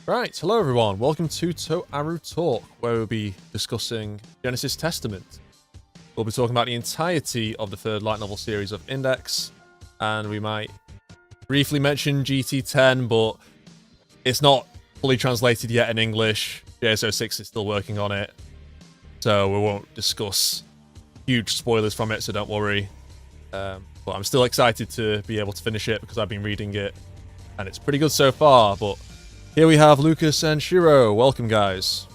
Right, hello everyone, welcome to Toaru Talk, where we'll be discussing Genesis Testament. We'll be talking about the entirety of the third light novel series of Index, and we might briefly mention GT10, but it's not fully translated yet in English. JSO6 is still working on it, so we won't discuss huge spoilers from it, so don't worry. But I'm still excited to be able to finish it because I've been reading it, and it's pretty good so far, but here we have Lucas and Shiro. Welcome, guys.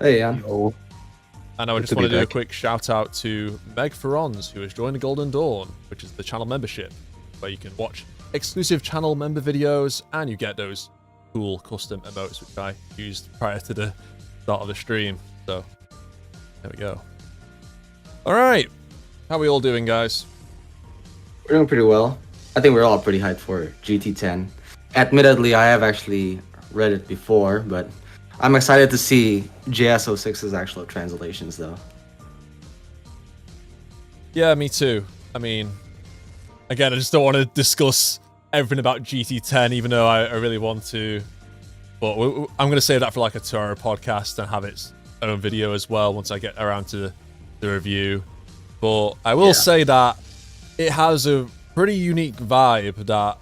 Hey, yeah. And I just want to do a quick shout out to Meg Ferrons, who has joined the Golden Dawn, which is the channel membership, where you can watch exclusive channel member videos and you get those cool custom emotes, which I used prior to the start of the stream. So, there we go. All right. How are we all doing, guys? We're doing pretty well. I think we're all pretty hyped for GT10. Admittedly, I have actually read it before, but I'm excited to see JSO6's actual translations, though. Yeah, me too. I mean, again, I just don't want to discuss everything about GT10, even though I really want to. But I'm going to save that for like a Toaru podcast and have its own video as well once I get around to the review. But I will say that it has a pretty unique vibe that,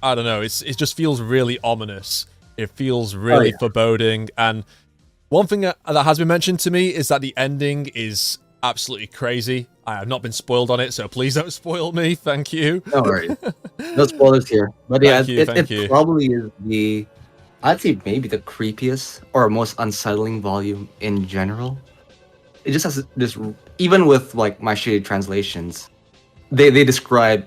I don't know, it just feels really ominous. It feels really foreboding. And one thing that has been mentioned to me is that the ending is absolutely crazy. I have not been spoiled on it, so please don't spoil me. Thank you. No worries. No spoilers here. But yeah, Thank you. It probably is I'd say maybe the creepiest or most unsettling volume in general. It just has this, even with like my shitty translations, they describe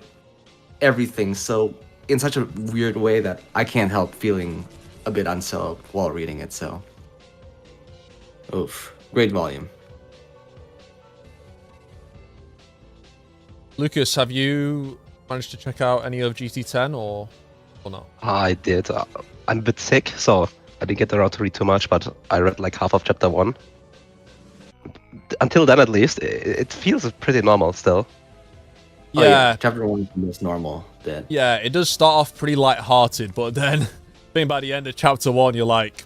everything so in such a weird way that I can't help feeling a bit unsettled while reading it, so. Oof. Great volume. Lucas, have you managed to check out any of GT10 or not? I did. I'm a bit sick, so I didn't get around to read too much, but I read like half of chapter 1. Until then, at least, it feels pretty normal still. Yeah. Chapter 1 is the most normal bit. Yeah, it does start off pretty light-hearted, but then, I think by the end of chapter 1, you're like,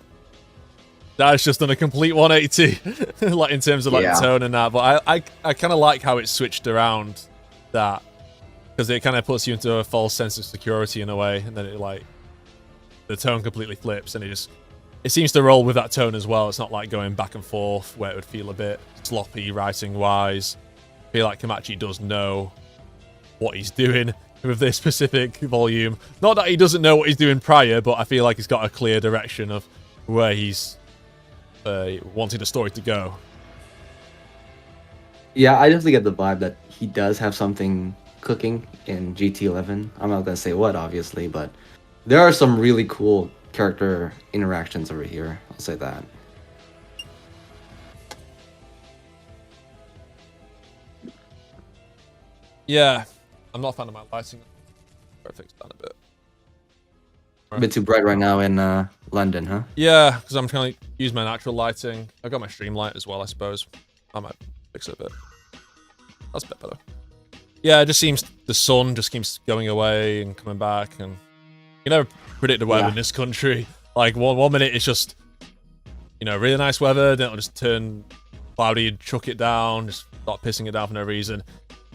that's just done a complete 180, like in terms of like tone and that. But I kind of like how it switched around that, because it kind of puts you into a false sense of security in a way, and then it like the tone completely flips, and it seems to roll with that tone as well. It's not like going back and forth where it would feel a bit sloppy writing wise. I feel like Kamachi does know what he's doing with this specific volume. Not that he doesn't know what he's doing prior, but I feel like he's got a clear direction of where he's wanting the story to go. Yeah, I definitely get the vibe that he does have something cooking in GT11. I'm not gonna say what, obviously, but there are some really cool character interactions over here. I'll say that. Yeah, I'm not a fan of my lighting. I fix that a bit. A bit too bright right now in London, huh? Yeah, because I'm trying to use my natural lighting. I've got my stream light as well, I suppose. I might fix it a bit. That's a bit better. Yeah, it just seems the sun just keeps going away and coming back, and you never predict the weather in this country. Like one minute it's just, really nice weather, then it'll just turn cloudy and chuck it down, just start pissing it down for no reason.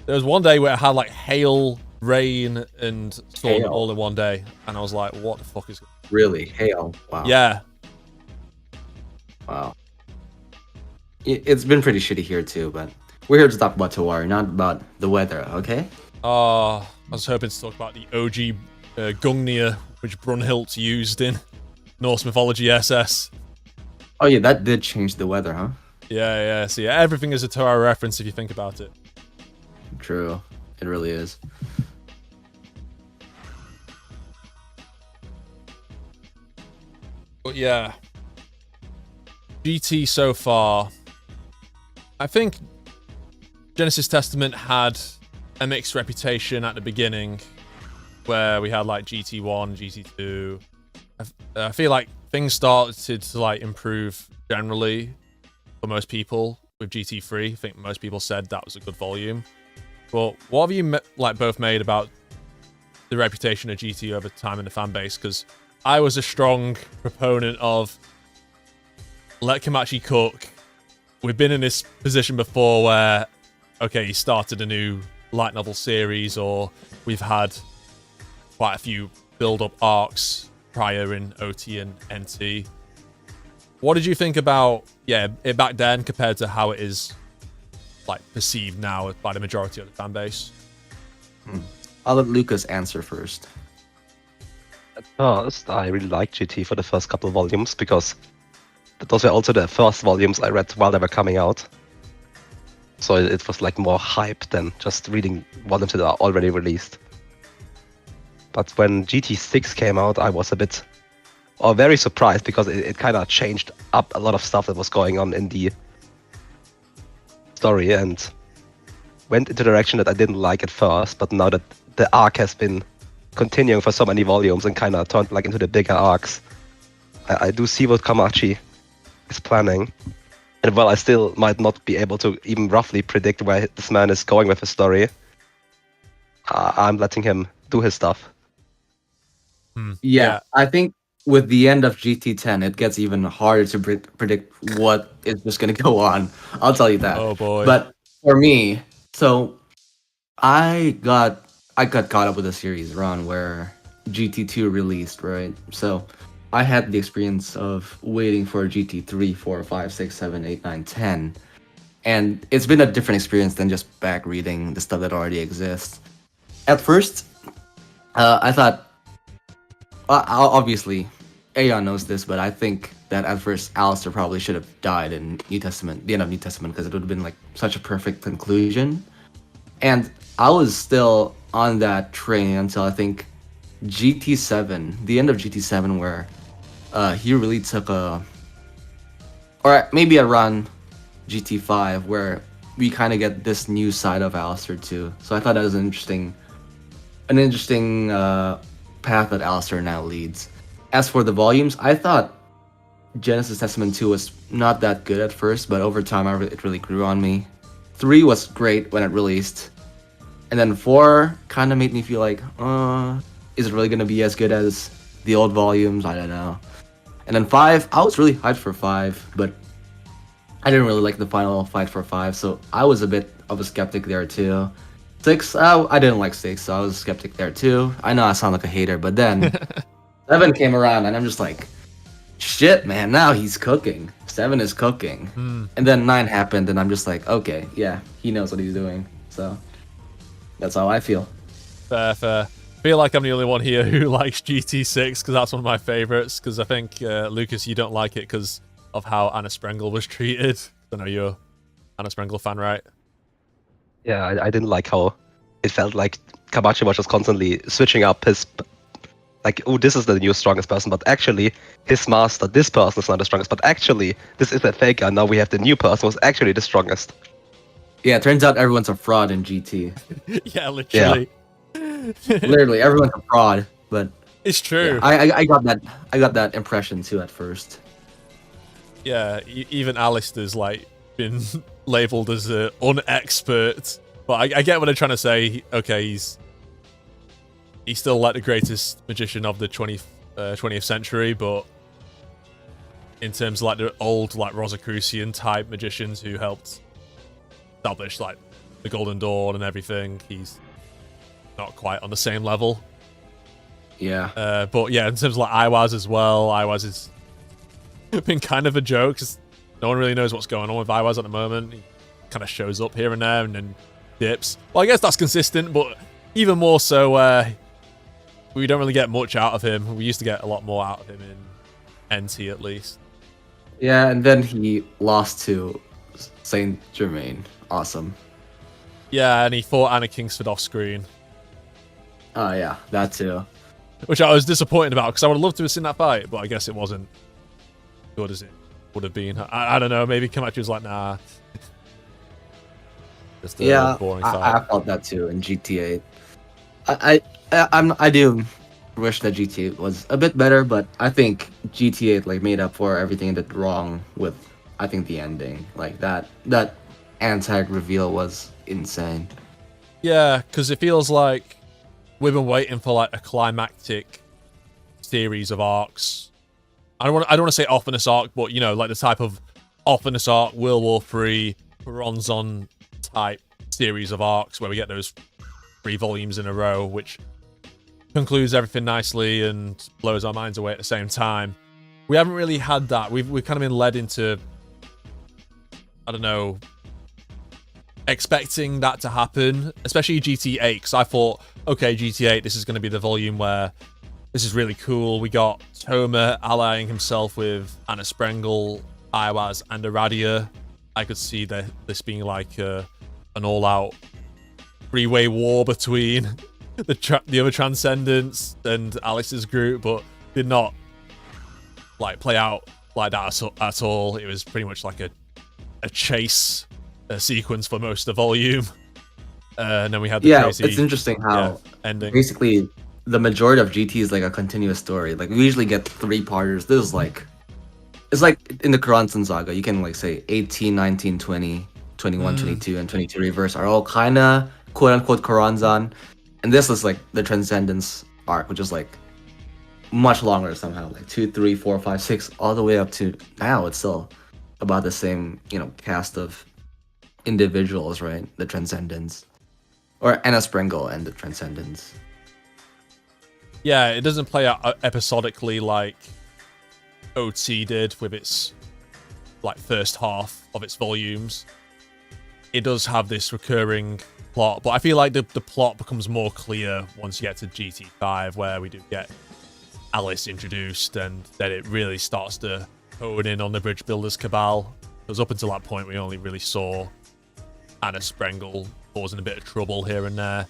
There was one day where it had like hail, rain, and storm all in one day, and I was like, what the fuck is going on? Really? Hail? Wow. Yeah. Wow. It's been pretty shitty here too, but we're here to talk about Toaru, not about the weather, okay? I was hoping to talk about the OG Gungnir, which Brunhild used in Norse mythology SS. Oh yeah, that did change the weather, huh? Yeah. So yeah, everything is a Toaru reference if you think about it. True. It really is. But yeah, GT so far, I think Genesis Testament had a mixed reputation at the beginning, where we had like GT1, GT2. I feel like things started to like improve generally for most people with GT3. I think most people said that was a good volume. But what have you both made about the reputation of GT over time in the fan base? Because I was a strong proponent of let Kamachi cook. We've been in this position before where, okay, he started a new light novel series, or we've had quite a few build-up arcs prior in OT and NT. What did you think about, it back then compared to how it is like perceived now by the majority of the fan base? I'll let Lucas answer first. At first, I really liked GT for the first couple of volumes because those were also the first volumes I read while they were coming out. So it was like more hype than just reading volumes that are already released. But when GT6 came out, I was very surprised because it kind of changed up a lot of stuff that was going on in the story and went into a direction that I didn't like at first. But now that the arc has been continuing for so many volumes and kind of turned like into the bigger arcs, I do see what Kamachi is planning. And while I still might not be able to even roughly predict where this man is going with his story, I'm letting him do his stuff. Yeah, I think with the end of GT10, it gets even harder to predict what is just going to go on. I'll tell you that. Oh boy. But for me, so I got caught up with a series run where GT2 released, right? So I had the experience of waiting for GT3, 4, 5, 6, 7, 8, 9, 10. And it's been a different experience than just back reading the stuff that already exists. At first, I thought, obviously, Aeon knows this, but I think that at first Alistair probably should have died in New Testament, the end of New Testament, because it would have been like such a perfect conclusion. And I was still on that train until I think GT7, the end of GT7, where he really took or maybe around GT5, where we kind of get this new side of Alistair too. So I thought that was an interesting path that Alistair now leads. As for the volumes, I thought Genesis Testament 2 was not that good at first, but over time it really grew on me. 3 was great when it released, and then 4 kind of made me feel like, is it really going to be as good as the old volumes? I don't know. And then 5, I was really hyped for 5, but I didn't really like the final fight for 5, so I was a bit of a skeptic there too. 6, I didn't like 6, so I was a skeptic there too. I know I sound like a hater, but then 7 came around, and I'm just like, shit, man, now he's cooking. 7 is cooking. And then 9 happened, and I'm just like, okay, yeah, he knows what he's doing. So that's how I feel. Fair. I feel like I'm the only one here who likes GT6, because that's one of my favorites, because I think, Lucas, you don't like it because of how Anna Sprengel was treated. I know you're Anna Sprengel fan, right? Yeah, I didn't like how it felt like Kamachi was just constantly switching up his, like, oh, this is the new strongest person, but actually his master, this person is not the strongest, but actually this is a faker, now we have the new person who's actually the strongest. Yeah, it turns out everyone's a fraud in GT. Yeah, literally. Yeah. Literally, everyone's a fraud, but it's true. Yeah, I got that impression too at first. Yeah, even Alistair's like been labeled as an unexpert, but I get what they're trying to say. Okay, he's still like the greatest magician of the 20th century, but in terms of like the old like Rosicrucian type magicians who helped establish like the Golden Dawn and everything, he's not quite on the same level. Yeah. But yeah, in terms of like Iwaz as well, Iwaz has been kind of a joke because no one really knows what's going on with Iwaz at the moment. He kind of shows up here and there and then dips. Well, I guess that's consistent, but even more so, we don't really get much out of him. We used to get a lot more out of him in NT at least. Yeah, and then he lost to Saint Germain. Awesome. Yeah, and he fought Anna Kingsford off screen. Oh yeah, that too. Which I was disappointed about because I would have loved to have seen that fight, but I guess it wasn't good as it would have been. I don't know, maybe Kamachi was like, nah. Just a boring fight. I felt that too in GTA. I do wish that GTA was a bit better, but I think GTA like made up for everything it did wrong with, I think, the ending. Like that anti reveal was insane. Yeah, because it feels like we've been waiting for like a climactic series of arcs. I don't want to say Office arc, but you know, like the type of Office arc, World War 3, Horizon type series of arcs where we get those 3 volumes in a row, which concludes everything nicely and blows our minds away at the same time. We haven't really had that. We've kind of been led into, I don't know, expecting that to happen, especially GT8, because I thought, okay, GT8, this is going to be the volume where this is really cool. We got Toma allying himself with Anna Sprengel, Iwaz, and Aradia. I could see this being like an all-out 3-way war between the other Transcendents and Alice's group, but did not like play out like that at all. It was pretty much like a chase sequence for most of the volume, and then we had the crazy, it's interesting how ending. Basically, the majority of GT is like a continuous story. Like we usually get 3-parters. This is like, it's like in the Kuransen saga, you can like say 18, 19, 20, 21, 22, and 22 reverse are all kind of quote unquote Kuranzan, and this is like the Transcendence arc, which is like much longer somehow, like 2, 3, 4, 5, 6, all the way up to now. It's still about the same, you know, cast of individuals, right? The Transcendents, or Anna Sprengel and the Transcendents. Yeah, it doesn't play out episodically like OT did with its like first half of its volumes. It does have this recurring plot, but I feel like the plot becomes more clear once you get to GT5, where we do get Alice introduced, and then it really starts to hone in on the Bridge Builders Cabal. Because up until that point, we only really saw Anna Sprengel causing a bit of trouble here and there.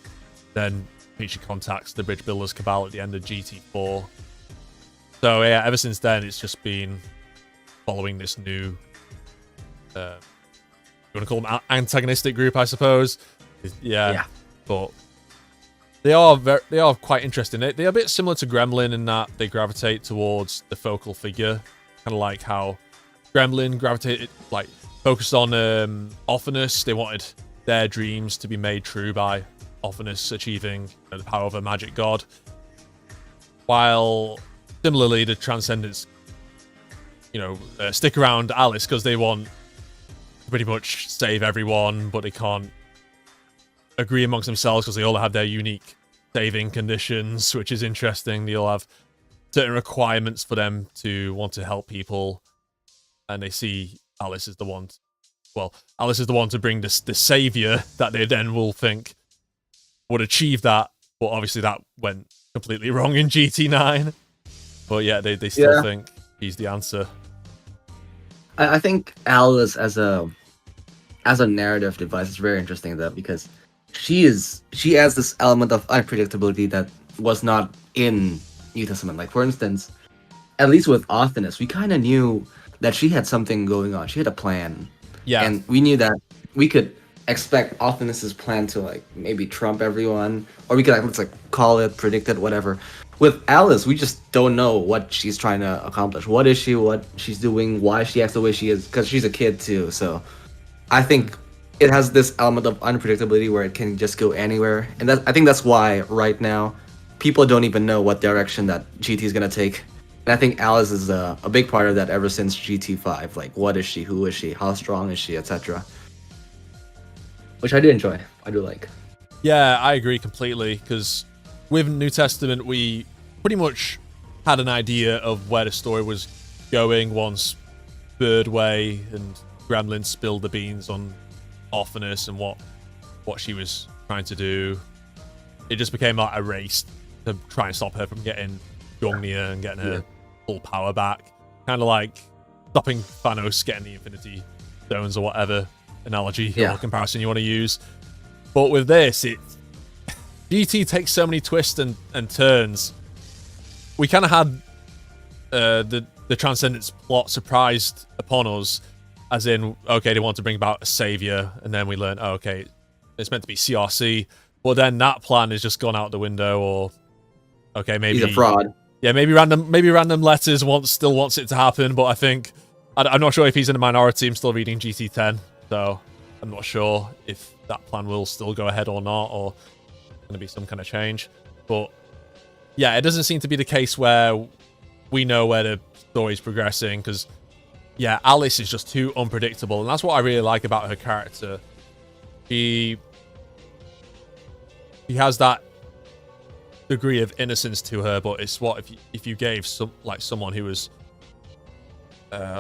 Then Peachy contacts the Bridge Builders Cabal at the end of GT4. So yeah, ever since then, it's just been following this new, you want to call them antagonistic group, I suppose. Yeah. But they are quite interesting. They're a bit similar to Gremlin in that they gravitate towards the focal figure, kind of like how Gremlin gravitated, like focused on Ophinus. They wanted their dreams to be made true by Ophinus achieving the power of a magic god. While similarly, the Transcendents, you know, stick around Alice because they want to pretty much save everyone, but they can't agree amongst themselves because they all have their unique saving conditions, which is interesting. They all have certain requirements for them to want to help people, and they see Alice as the one. Alice is the one to bring the savior that they then will think would achieve that, but obviously that went completely wrong in GT9. But yeah, they still think he's the answer. I think Alice as a narrative device is very interesting though, because she adds this element of unpredictability that was not in New Testament. Like for instance, at least with Ophinus, we kind of knew that she had something going on. She had a plan. Yeah. And we knew that we could expect Ophinus's plan to like maybe trump everyone, or we could let's like call it, predict it, whatever. With Alice, we just don't know what she's trying to accomplish. What is she? What she's doing? Why she acts the way she is? Because she's a kid too. So I think it has this element of unpredictability where it can just go anywhere. And I think that's why right now people don't even know what direction that GT is gonna take. And I think Alice is a big part of that ever since GT5. Like, what is she? Who is she? How strong is she? Etc. Which I do enjoy. I do like. Yeah, I agree completely, because with New Testament, we pretty much had an idea of where the story was going once Birdway and Gremlin spilled the beans on Ophinus and what she was trying to do. It just became like a race to try and stop her from getting Gungnir and getting her full power back. Kind of like stopping Thanos getting the Infinity Stones or whatever analogy or comparison you want to use. But with this, GT takes so many twists and turns. We kind of had the Transcendence plot surprised upon us, as in, okay, they want to bring about a savior, and then we learn, oh, okay, it's meant to be CRC, but then that plan has just gone out the window, or okay, maybe he's a fraud. Yeah, maybe random letters still wants it to happen, but I think I'm not sure if he's in the minority. I'm still reading GT10, so I'm not sure if that plan will still go ahead or not, or going to be some kind of change. But yeah, it doesn't seem to be the case where we know where the story's progressing, because, yeah, Alice is just too unpredictable, and that's what I really like about her character. She has that degree of innocence to her, but it's what if you gave someone who was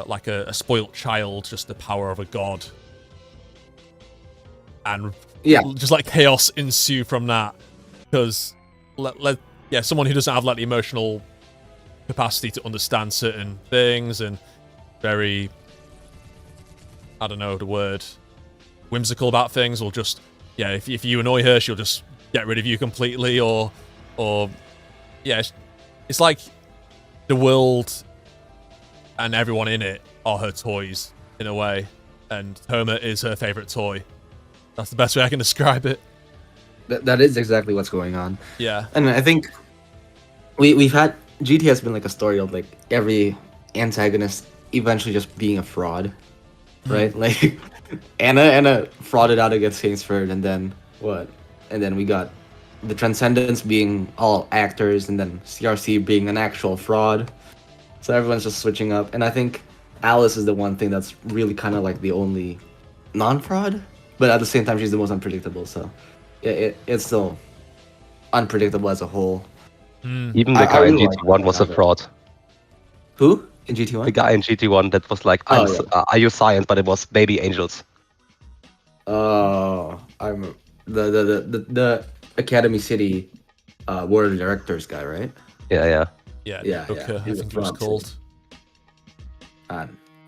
like a spoilt child just the power of a god, and just like chaos ensue from that, because someone who doesn't have like the emotional capacity to understand certain things and very, I don't know the word, whimsical about things, will just, if you annoy her, she'll just get rid of you completely, or it's like the world and everyone in it are her toys in a way, and Homer is her favorite toy. That's the best way I can describe it. That is exactly what's going on. Yeah. And I think we've had, GT has been like a story of like every antagonist eventually just being a fraud, right? Like Anna frauded out against Kingsford, and then what? And then we got the Transcendents being all actors, and then CRC being an actual fraud. So everyone's just switching up, and I think Alice is the one thing that's really kind of like the only non-fraud, but at the same time she's the most unpredictable. So it's still unpredictable as a whole. Even the guy in GT1 was a fraud. Who in GT1? The guy in GT1 that was like, "Are you science?" But it was baby angels. Oh, I'm the Academy City board of directors guy, right? Yeah, I think it was called.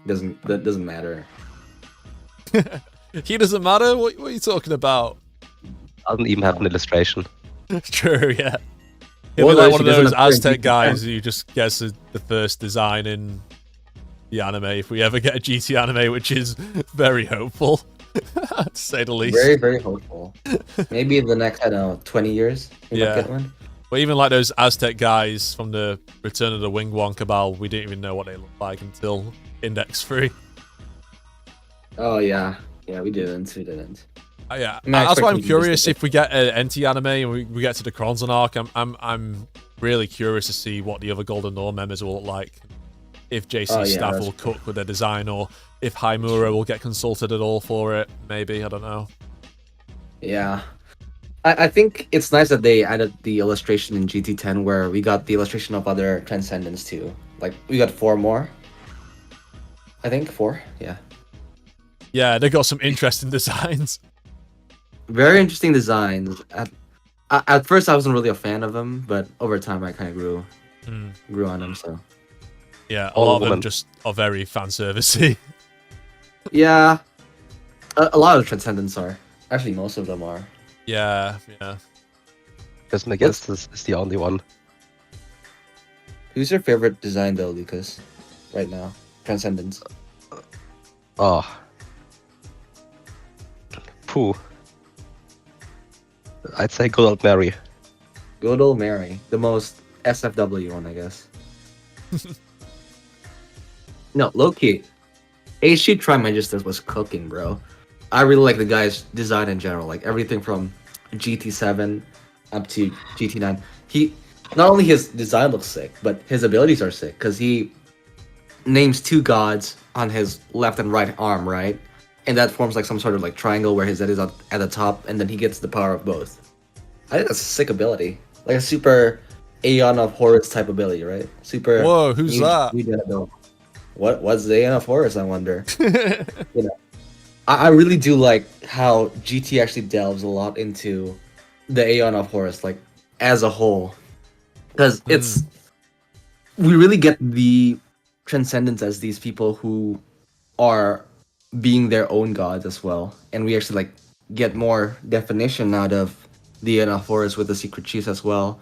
Doesn't matter. He doesn't matter. What are you talking about? Doesn't even have an illustration. True, yeah. He'll be like one of those Aztec guys who just gets the first design in the anime, if we ever get a GT anime, which is very hopeful, to say the least. Very, very hopeful. Maybe in the next, 20 years, we might get one. But even like those Aztec guys from the Return of the Winged One Cabal, we didn't even know what they looked like until Index 3. Oh, yeah. Yeah, we didn't. Yeah, that's why I'm curious if we get an NT anime and we get to the Kronzon arc. I'm really curious to see what the other Golden Dawn members will look like. If JC staff will cook with their design, or if Haimura will get consulted at all for it. Maybe, I don't know. Yeah. I think it's nice that they added the illustration in GT10 where we got the illustration of other Transcendents too. Like, we got 4 more. I think 4, yeah. Yeah, they got some interesting designs. Very interesting designs. At first, I wasn't really a fan of them, but over time, I kind of grew on them. So yeah, a lot of them just are very fan servicey. Yeah, a lot of Transcendents are. Actually, most of them are. Yeah. Because Megas is the only one. Who's your favorite design though, Lucas? Right now, Transcendents. Oh. Pooh. I'd say good old Mary. Good old Mary. The most SFW one, I guess. No, low-key. ASCII Trimagisters was cooking, bro. I really like the guy's design in general. Like, everything from GT7 up to GT9. Not only his design looks sick, but his abilities are sick. Because he names 2 gods on his left and right arm, right? And that forms like some sort of like triangle where his head is at the top, and then he gets the power of both. I think that's a sick ability. Like a super Aeon of Horus type ability, right? Super. Whoa, who's that? What's the Aeon of Horus, I wonder? I really do like how GT actually delves a lot into the Aeon of Horus, like as a whole, because we really get the Transcendents as these people who are being their own gods as well, and we actually like get more definition out of the Aeon of Horus with the Secret Chiefs as well.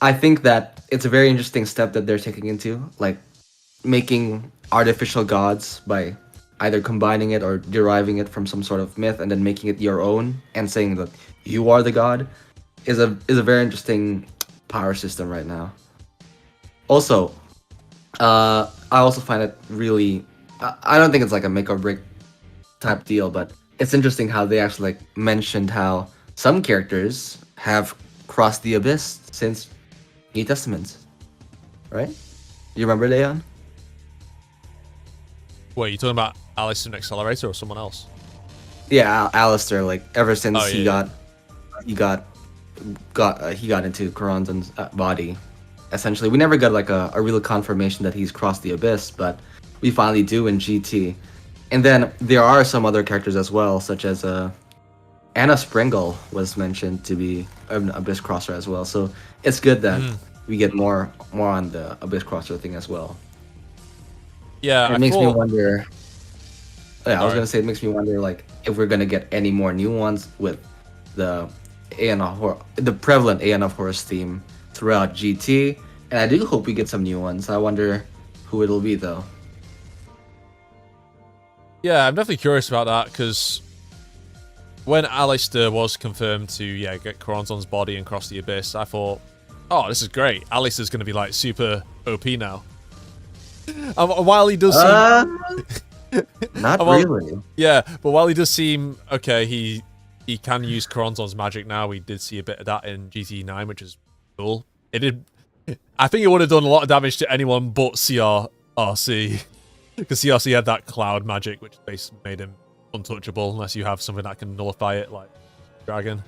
I think that it's a very interesting step that they're taking into, like making artificial gods by either combining it or deriving it from some sort of myth and then making it your own and saying that you are the god is a very interesting power system right now. Also, I also find it really, I don't think it's like a make or break type deal, but it's interesting how they actually like mentioned how some characters have crossed the abyss since New Testaments, right? You remember Leon? Wait, you talking about Alice in Accelerator or someone else? Yeah, Alistair. Like ever since Oh, he got into Coranzon's body. Essentially, we never got like a real confirmation that he's crossed the abyss, but we finally do in GT. And then there are some other characters as well, such as Anna Springle was mentioned to be an abyss crosser as well. So it's good that we get more on the abyss crosser thing as well. Yeah, And it makes me wonder. Yeah, I was gonna say it makes me wonder like if we're gonna get any more new ones with the the prevalent Aeon of Horus theme throughout GT, and I do hope we get some new ones. I wonder who it'll be though. Yeah, I'm definitely curious about that because when Alistair was confirmed to get Coranzon's body and cross the abyss, I thought, oh, this is great. Alistair's going to be like super OP now. While he does seem... Not really. Yeah, but while he does seem okay, he can use Coranzon's magic now. We did see a bit of that in GT9, which is cool. It did. I think it would have done a lot of damage to anyone but CRC. Because CRC had that cloud magic, which basically made him untouchable unless you have something that can nullify it, like Dragon.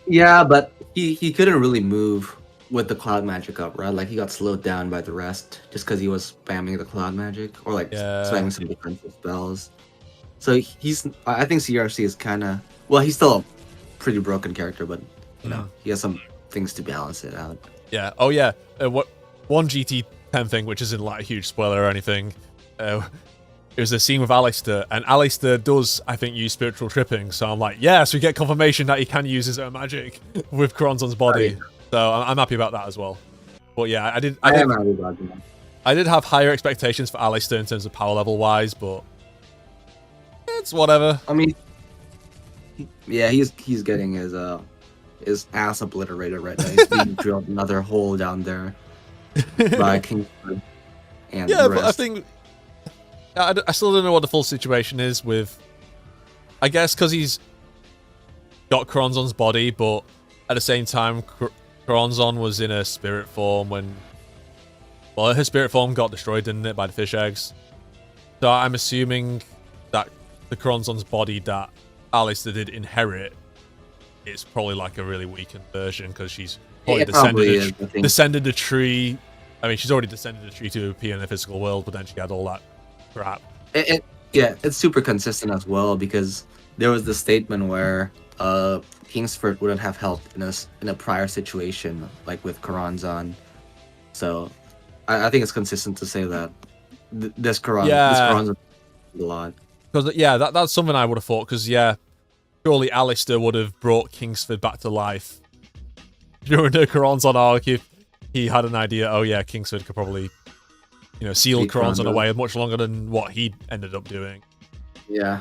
Yeah, but he couldn't really move with the cloud magic up, right? Like he got slowed down by the rest just because he was spamming the cloud magic or like spamming some defensive spells. So I think CRC is kind of, well, he's still a pretty broken character, but you know, he has some things to balance it out. Yeah. Oh yeah. What one GT10 thing, which isn't like a huge spoiler or anything. It was a scene with Alistair, and Alistair does, I think, use spiritual tripping. So I'm like, yes, we get confirmation that he can use his own magic with Coranzon's body. Right. So I'm happy about that as well. But yeah, I did have higher expectations for Alistair in terms of power level wise, but it's whatever. I mean, yeah, he's getting his ass obliterated right now. He's being drilled another hole down there by Kingsford and the rest. But I think I still don't know what the full situation is with. I guess because he's got Coranzon's body, but at the same time, Coranzon was in a spirit form when, well, her spirit form got destroyed, didn't it, by the fish eggs? So I'm assuming that the Coranzon's body that Alistair did inherit is probably like a really weakened version because she's probably descended the tree. I mean, she's already descended the tree to appear in the physical world, but then she had all that crap. It's super consistent as well because there was the statement where Kingsford wouldn't have helped in a prior situation like with Coranzon. So I think it's consistent to say that this Coranzon a lot. Because that's something I would have thought. Because surely Alistair would have brought Kingsford back to life during the Coranzon arc if he had an idea. Oh yeah, Kingsford could probably, seal Coranzon away much longer than what he ended up doing. Yeah.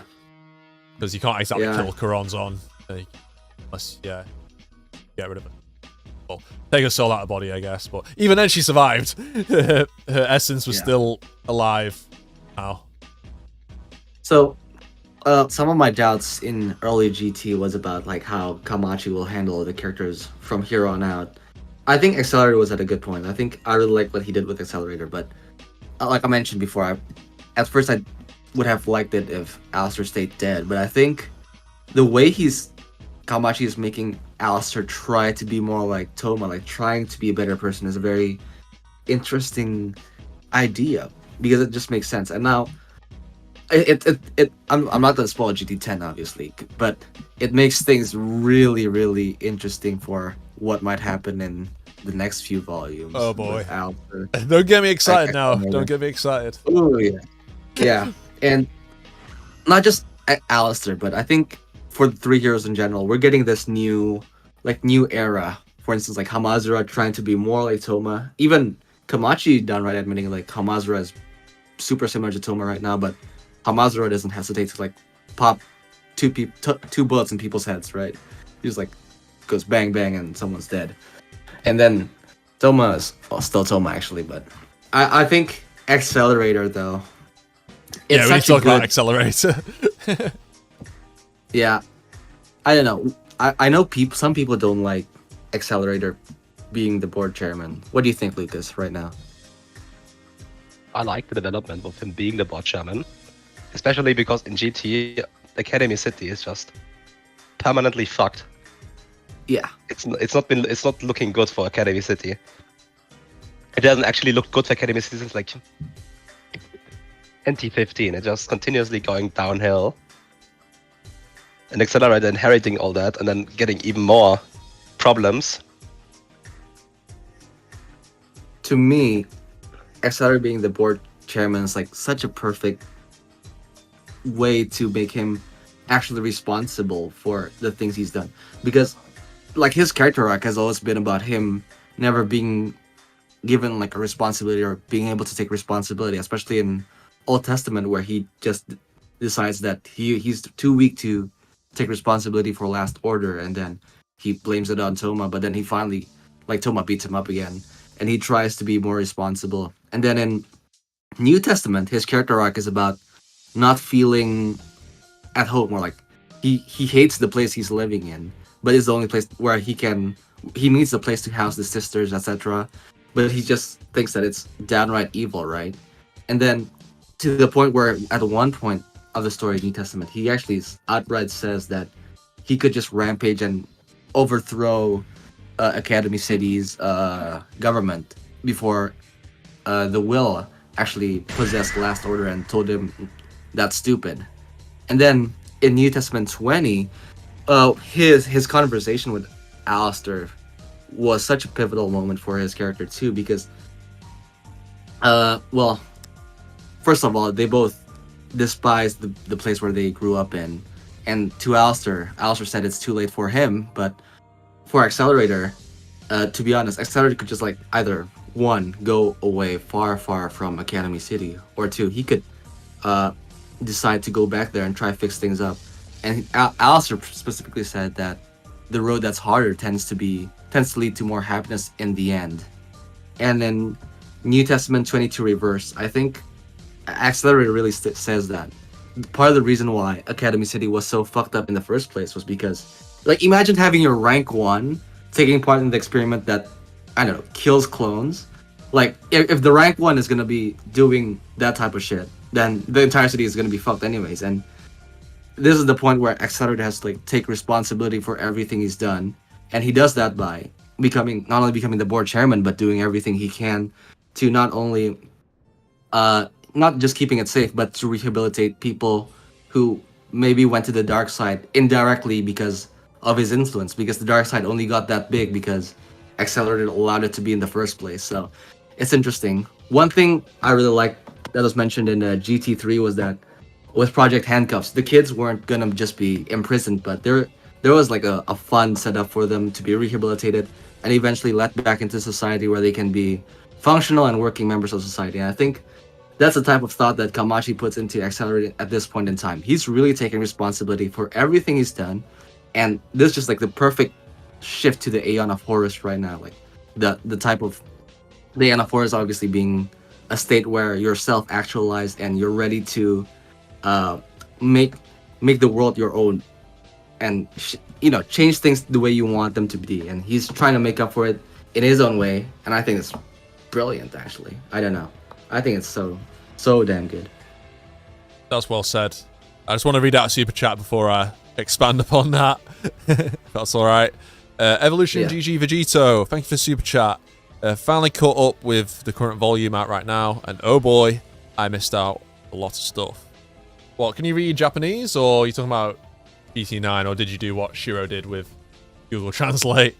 Because you can't exactly kill Coranzon unless get rid of it. Well, take her soul out of the body, I guess. But even then, she survived. Her essence was still alive. Now. So, some of my doubts in early GT was about like how Kamachi will handle the characters from here on out. I think Accelerator was at a good point. I think I really like what he did with Accelerator, but like I mentioned before, at first I would have liked it if Alistair stayed dead, but I think the way Kamachi is making Alistair try to be more like Toma, like trying to be a better person, is a very interesting idea because it just makes sense. And now, I'm not gonna spoil GT10 obviously, but it makes things really, really interesting for what might happen in the next few volumes. Oh boy! Don't get me excited now. Don't get me excited. Oh yeah, yeah, and not just Alistair, but I think for the three heroes in general, we're getting this new era. For instance, like Hamazura trying to be more like Toma. Even Kamachi downright admitting like Hamazura is super similar to Toma right now, but Hamazura doesn't hesitate to like pop two bullets in people's heads, right? He just like goes bang bang and someone's dead. And then Toma is still Toma actually, but I think Accelerator though. We need to talk about Accelerator. Yeah, I don't know. I know some people don't like Accelerator being the board chairman. What do you think, Lucas, right now? I like the development of him being the board chairman, especially because in GT, Academy City is just permanently fucked. Yeah. It's not looking good for Academy City. It doesn't actually look good for Academy City since like 2015. It's just continuously going downhill. And Accelerator inheriting all that and then getting even more problems. To me, Accelerator being the board chairman is like such a perfect way to make him actually responsible for the things he's done. Because like his character arc has always been about him never being given like a responsibility or being able to take responsibility, especially in Old Testament where he just decides that he's too weak to take responsibility for Last Order, and then he blames it on Toma, but then he finally, like, Toma beats him up again and he tries to be more responsible. And then in New Testament, his character arc is about not feeling at home, or like he hates the place he's living in, but it's the only place where he needs a place to house the sisters, etc. But he just thinks that it's downright evil, right? And then to the point where at one point of the story of New Testament, he actually outright says that he could just rampage and overthrow Academy City's government before the will actually possessed Last Order and told him that's stupid. And then in New Testament 20, his conversation with Alistair was such a pivotal moment for his character too, because well, first of all, they both despise the place where they grew up in, and to Alistair said it's too late for him, but for Accelerator, to be honest, Accelerator could just like either one, go away far from Academy City, or two, he could decide to go back there and try to fix things up. And Alistair specifically said that the road that's harder tends to lead to more happiness in the end. And then New Testament 22 reverse, I think Accelerator really says that part of the reason why Academy City was so fucked up in the first place was because, like, imagine having your rank 1 taking part in the experiment that, I don't know, kills clones. Like, if the rank 1 is gonna be doing that type of shit, then the entire city is gonna be fucked anyways. And this is the point where Accelerator has to like take responsibility for everything he's done, and he does that by not only becoming the board chairman, but doing everything he can to not only not just keeping it safe, but to rehabilitate people who maybe went to the dark side indirectly because of his influence, because the dark side only got that big because Accelerator allowed it to be in the first place. So it's interesting. One thing I really liked that was mentioned in GT3 was that with Project Handcuffs, the kids weren't gonna just be imprisoned, but there was like a fund set up for them to be rehabilitated and eventually let back into society where they can be functional and working members of society. And I think that's the type of thought that Kamachi puts into Accelerator at this point in time. He's really taking responsibility for everything he's done, and this is just like the perfect shift to the Aeon of Horus right now. Like the type of the Aeon of Horus obviously being a state where you're self-actualized and you're ready to make the world your own, and change things the way you want them to be. And he's trying to make up for it in his own way, and I think it's brilliant. Actually, I don't know, I think it's so damn good. That's well said. I just want to read out a super chat before I expand upon that. If that's all right. Evolution GG Vegito, thank you for super chat. Finally caught up with the current volume out right now, and oh boy, I missed out a lot of stuff. What, can you read Japanese, or are you talking about GT9, or did you do what Shiro did with Google Translate?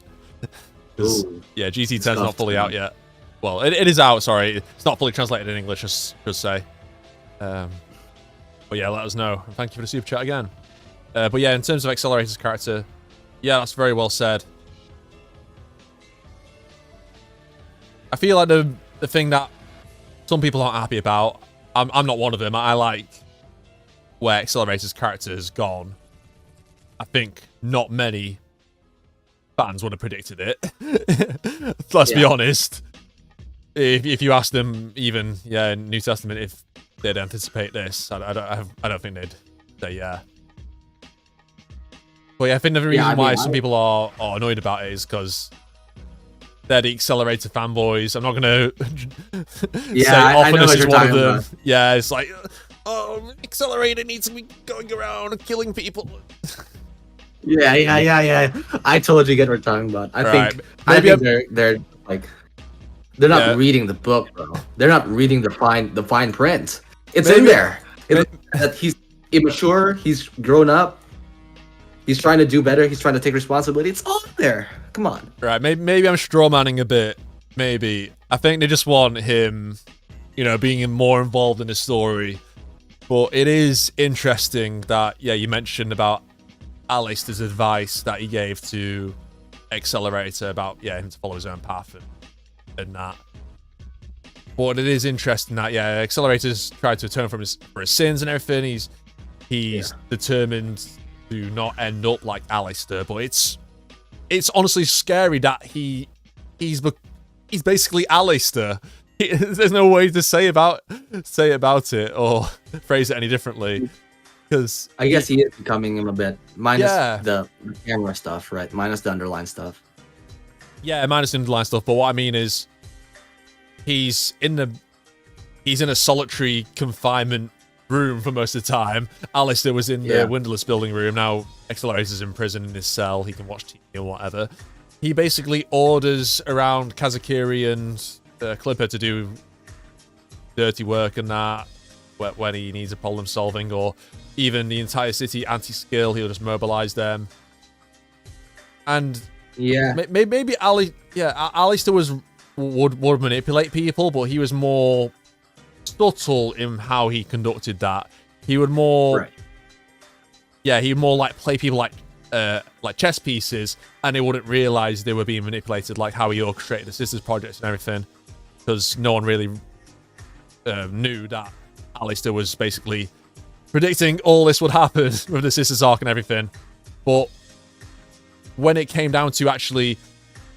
Yeah, GT10's not fully out yet. Well, it is out, sorry. It's not fully translated in English, should say. But yeah, let us know. And thank you for the super chat again. But yeah, in terms of Accelerator's character, yeah, that's very well said. I feel like the thing that some people aren't happy about, I'm not one of them. I like where Accelerator's character has gone. I think not many fans would have predicted it. Let's be honest. If you ask them, even in New Testament, if they'd anticipate this, I don't think they'd say yeah. But yeah, I think the reason why some people are annoyed about it is because they're the Accelerator fanboys. I'm not gonna Yeah, say I often know this what is you're one of talking them. about. Yeah, it's like, oh, Accelerator needs to be going around and killing people. Yeah. I totally get what you're talking about. I think they're like they're not reading the book, bro. They're not reading the fine print. It's in there. That he's immature. He's grown up. He's trying to do better. He's trying to take responsibility. It's all there. Come on. Right. Maybe I'm strawmanning a bit. Maybe I think they just want him, being more involved in the story. But it is interesting that you mentioned about Alistair's advice that he gave to Accelerator about him to follow his own path and that. But it is interesting that Accelerator's tried to atone for his sins and everything. He's determined to not end up like Alistair. But it's honestly scary that he's basically Alistair. There's no way to say about it or phrase it any differently. Because I guess he is becoming him a bit, minus the camera stuff, right? Minus the underline stuff. Yeah, minus the underline stuff. But what I mean is, he's in a solitary confinement room for most of the time. Alistair was in the windowless building room. Now Accelerator's in prison in his cell. He can watch TV or whatever. He basically orders around Kazakiri and Clipper to do dirty work and that when he needs a problem solving, or even the entire city anti-skill, he'll just mobilize them. And maybe Alistair would manipulate people, but he was more subtle in how he conducted that. He would more he'd more like play people like chess pieces, and they wouldn't realize they were being manipulated, like how he orchestrated the Sisters projects and everything, because no one really knew that Alistair was basically predicting all this would happen with the Sisters arc and everything. But when it came down to actually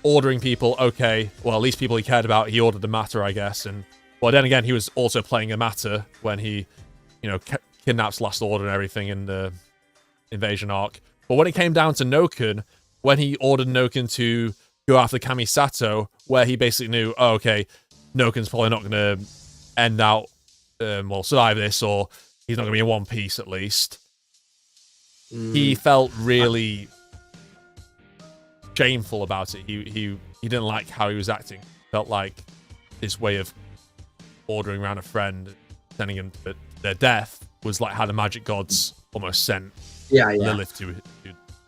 ordering people, at least people he cared about, he ordered the matter, I guess. And then again, he was also playing a matter when he, kidnaps Last Order and everything in the invasion arc. But when it came down to Noken, when he ordered Noken to go after Kamisato, where he basically knew, Noken's probably not going to end out, survive this, or he's not going to be in one piece at least. He felt really shameful about it. He didn't like how he was acting. Felt like this way of ordering around a friend, sending him to their death, was like how the magic gods almost sent Lilith to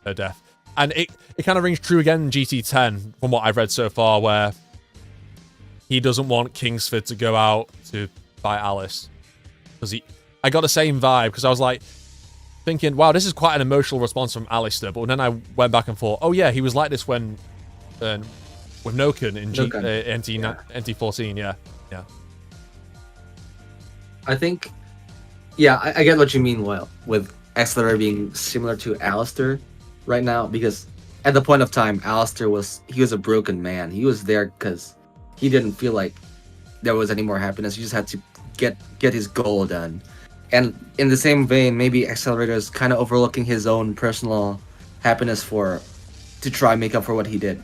her death. And it kind of rings true again in GT10 from what I've read so far, where he doesn't want Kingsford to go out to fight Alice. Because I got the same vibe, because I was like thinking, wow, this is quite an emotional response from Alistair. But then I went back and thought, he was like this when with Noken in NT14, yeah. I think, I get what you mean, with Accelerator being similar to Alistair right now, because at the point of time, Alistair was a broken man. He was there because he didn't feel like there was any more happiness. He just had to get his goal done. And in the same vein, maybe Accelerator is kind of overlooking his own personal happiness to try and make up for what he did.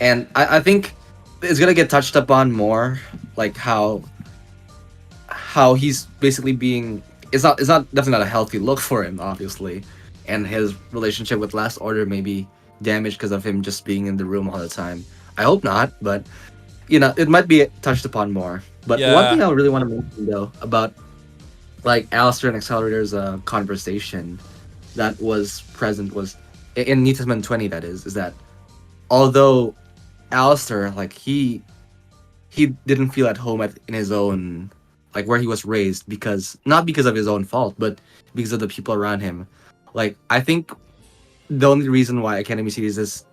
And I think it's gonna get touched upon more, like how he's basically being. It's definitely not a healthy look for him, obviously, and his relationship with Last Order may be damaged because of him just being in the room all the time. I hope not, but it might be touched upon more. But one thing I really want to mention though about like Alistair and Accelerator's conversation that was present was in New Testament 20. That is that although Alistair, like he didn't feel at home in his own, like where he was raised, not because of his own fault, but because of the people around him. Like I think the only reason why Academy Cities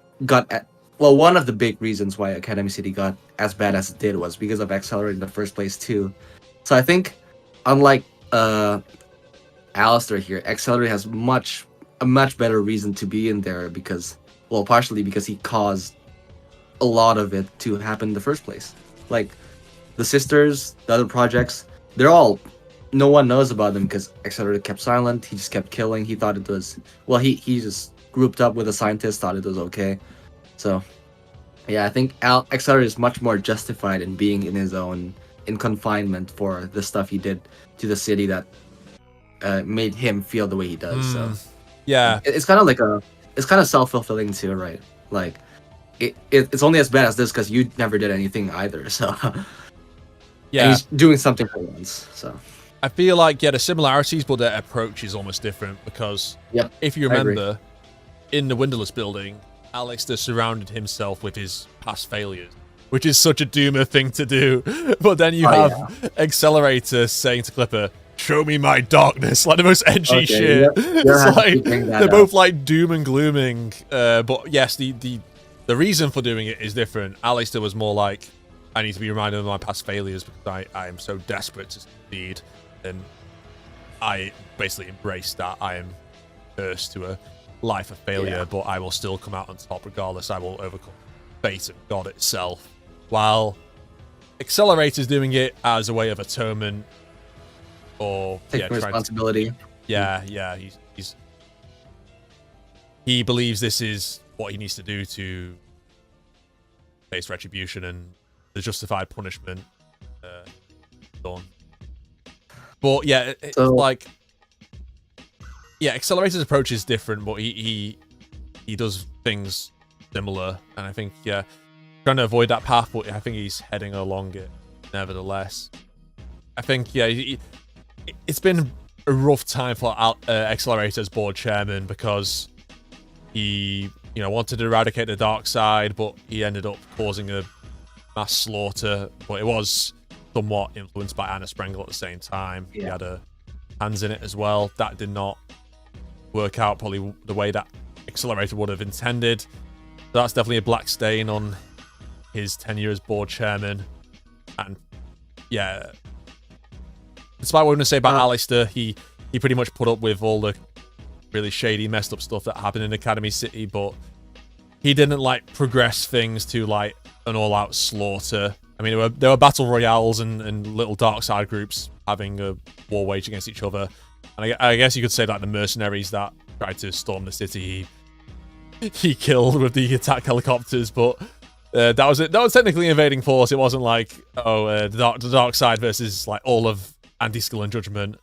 one of the big reasons why Academy City got as bad as it did was because of Accelerator in the first place too. So I think unlike Alistair here, Accelerator has a much better reason to be in there partially because he caused a lot of it to happen in the first place. Like the Sisters, the other projects, no one knows about them because Accelerator kept silent. He just kept killing. He thought it was, he just grouped up with a scientist, thought it was okay. So Yeah, I think Accelerator is much more justified in being in confinement for the stuff he did to the city that made him feel the way he does. So yeah, it's kind of like it's kind of self-fulfilling too, right? Like it's only as bad as this because you never did anything either. So yeah, and he's doing something for once. So I feel like the similarities, but their approach is almost different because if you remember, in the Windowless building, Alistair surrounded himself with his past failures, which is such a doomer thing to do. But then you have Accelerator saying to Clipper, "Show me my darkness," like the most edgy shit. It's like they're both like doom and glooming. But yes, the reason for doing it is different. Alistair was more like, I need to be reminded of my past failures because I am so desperate to succeed. And I basically embrace that I am cursed to a life of failure, but I will still come out on top regardless. I will overcome fate and God itself. While Accelerator's doing it as a way of atonement or taking responsibility. He believes this is what he needs to do to face retribution and the justified punishment done. But yeah, it's like Accelerator's approach is different, but he does things similar, and I think trying to avoid that path, but I think he's heading along it nevertheless. I think it's been a rough time for Accelerator's board chairman because he wanted to eradicate the dark side, but he ended up causing a mass slaughter. But it was somewhat influenced by Anna Sprengel at the same time. He had hands in it as well. That did not work out probably the way that Accelerator would have intended. So that's definitely a black stain on his tenure as board chairman. And despite what we're going to say about Alistair, he pretty much put up with all the really shady, messed up stuff that happened in Academy City, but he didn't progress things to an all-out slaughter. I mean, there were battle royales and little dark side groups having a war wage against each other. And I guess you could say that the mercenaries that tried to storm the city, he killed with the attack helicopters, but that was it. That was technically invading force. It wasn't the dark side versus all of Anti-Skill and Judgment.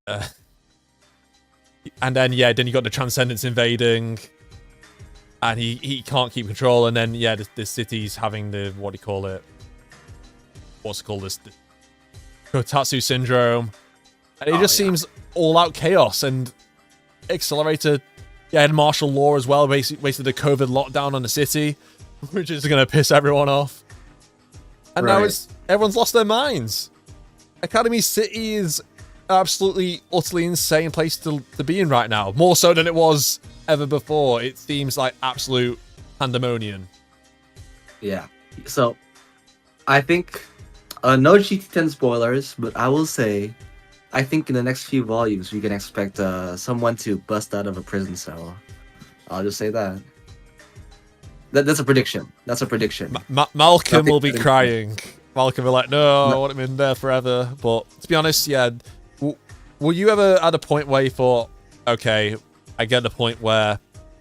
And then then you got the Transcendence invading, and he can't keep control. And then the city's having the what's it called, this Kotatsu syndrome, and it just seems all out chaos. And Accelerator had martial law as well, basically the COVID lockdown on the city, which is going to piss everyone off. And now everyone's lost their minds. Academy City is absolutely, utterly insane place to be in right now. More so than it was ever before. It seems like absolute pandemonium. Yeah. So, I think, no GT10 spoilers, but I will say, I think in the next few volumes, we can expect someone to bust out of a prison cell. I'll just say that. That's a prediction. Malcolm will be crying. Malcolm will be like, no, I want him in there forever. But to be honest, were you ever at a point where you thought, okay, I get the point where,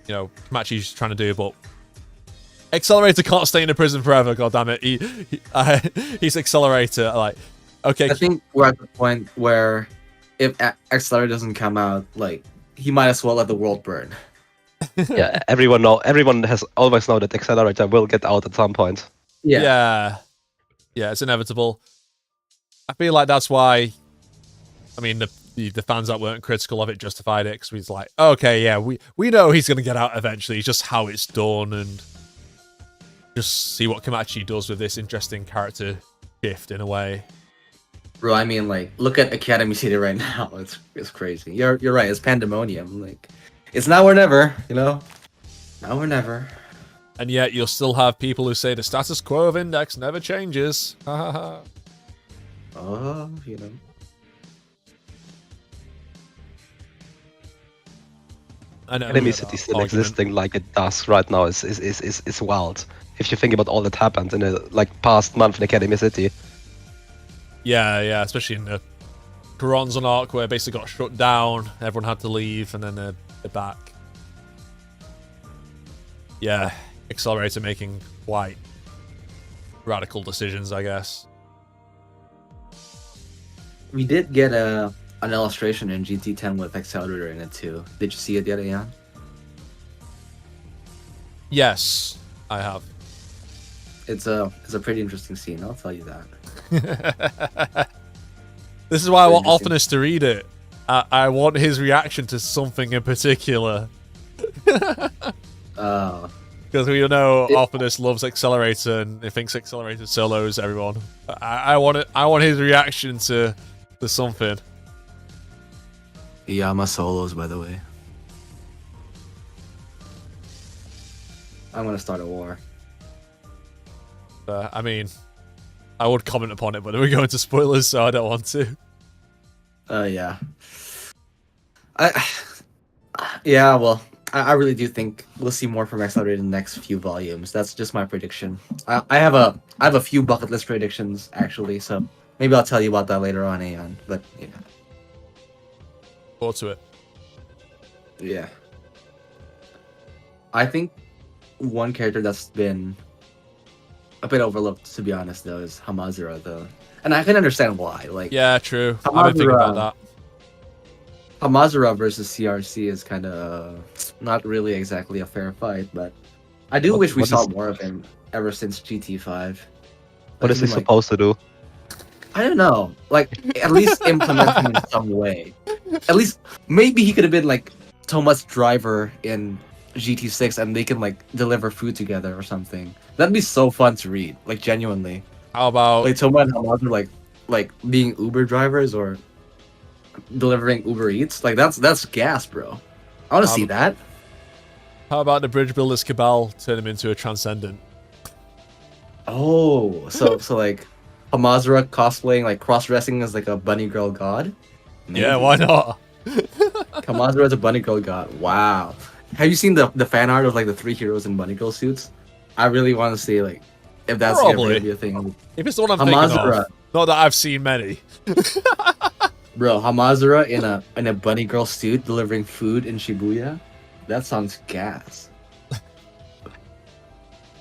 Kamachi's trying to do, but Accelerator can't stay in a prison forever, goddammit. He's Accelerator. Okay. I think we're at the point where if Accelerator doesn't come out, he might as well let the world burn. Everyone has always known that Accelerator will get out at some point. Yeah, it's inevitable. I feel like that's why, I mean, the fans that weren't critical of it justified it, because he's like, okay, we know he's going to get out eventually. It's just how it's done, and just see what Kamachi does with this interesting character shift in a way. Bro, I mean, look at Academy City right now. It's crazy. You're right. It's pandemonium. It's now or never. Now or never. And yet you'll still have people who say the status quo of Index never changes. Oh, I know. Academy City still existing like it does right now is wild. If you think about all that happened in the past month in Academy City. Yeah, especially in the Coronzon arc where it basically got shut down, everyone had to leave, and then they're back. Yeah, Accelerator making quite radical decisions, I guess. We did get an illustration in GT10 with Accelerator in it too. Did you see it yet, Ian? Yes, I have. It's a pretty interesting scene, I'll tell you that. This is why I want Optimus to read it. I want his reaction to something in particular. Because we know Optimus loves Accelerator and he thinks Accelerator solos everyone. I want his reaction to something. Yama solos, by the way. I'm gonna start a war. I mean, I would comment upon it, but we're going to spoilers, so I don't want to. Yeah. Yeah, well, I really do think we'll see more from Accelerator in the next few volumes. That's just my prediction. I have a few bucket list predictions actually, so maybe I'll tell you about that later on, Aeon. But yeah. Forward to it. Yeah. I think one character that's been a bit overlooked, to be honest, though, is Hamazura, though. And I can understand why. Like, yeah, true. I've been thinking about that. Hamazura versus CRC is kind of not really exactly a fair fight, but I do wish we saw more of him ever since GT5. What is he supposed to do? I don't know. Like, at least implement him in some way. At least, maybe he could have been like Toma's driver in GT6 and they can like deliver food together or something. That'd be so fun to read, like genuinely. How about like Toma and Hamazura like being Uber drivers or delivering Uber Eats? Like that's gas, bro. I want to see that. How about the Bridge Builders Cabal turn him into a Transcendent? Oh, so like Hamazura cosplaying, like cross-dressing as like a bunny girl god? Maybe. Yeah, why not? Hamazura as a bunny girl god. Wow. Have you seen the fan art of like the 3 heroes in bunny girl suits? I really want to see like if that's gonna be a thing. If it's the one I'm thinking of. Not that I've seen many. Bro, Hamazura in a bunny girl suit delivering food in Shibuya? That sounds gas.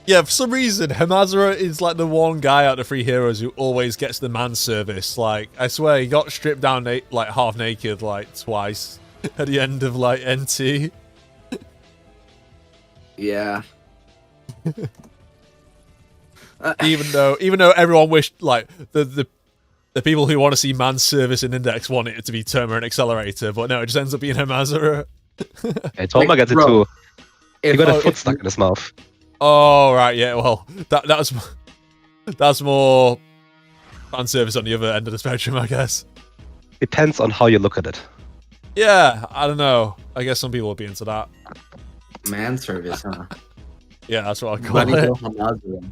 Yeah, for some reason, Hamazura is like the one guy out of the 3 heroes who always gets the man service. Like, I swear, he got stripped down like half naked like twice at the end of like NT. Yeah. Even though everyone wished like the people who want to see man service in Index want it to be Toma and Accelerator, but no, it just ends up being Hamazura. Hey, Toma gets it too. He got a foot stuck in his mouth. Oh right, yeah. Well, that's more fan service on the other end of the spectrum, I guess. Depends on how you look at it. Yeah, I don't know. I guess some people will be into that. Man service, huh? Yeah, that's what I call Bunny it. girl Hamazura.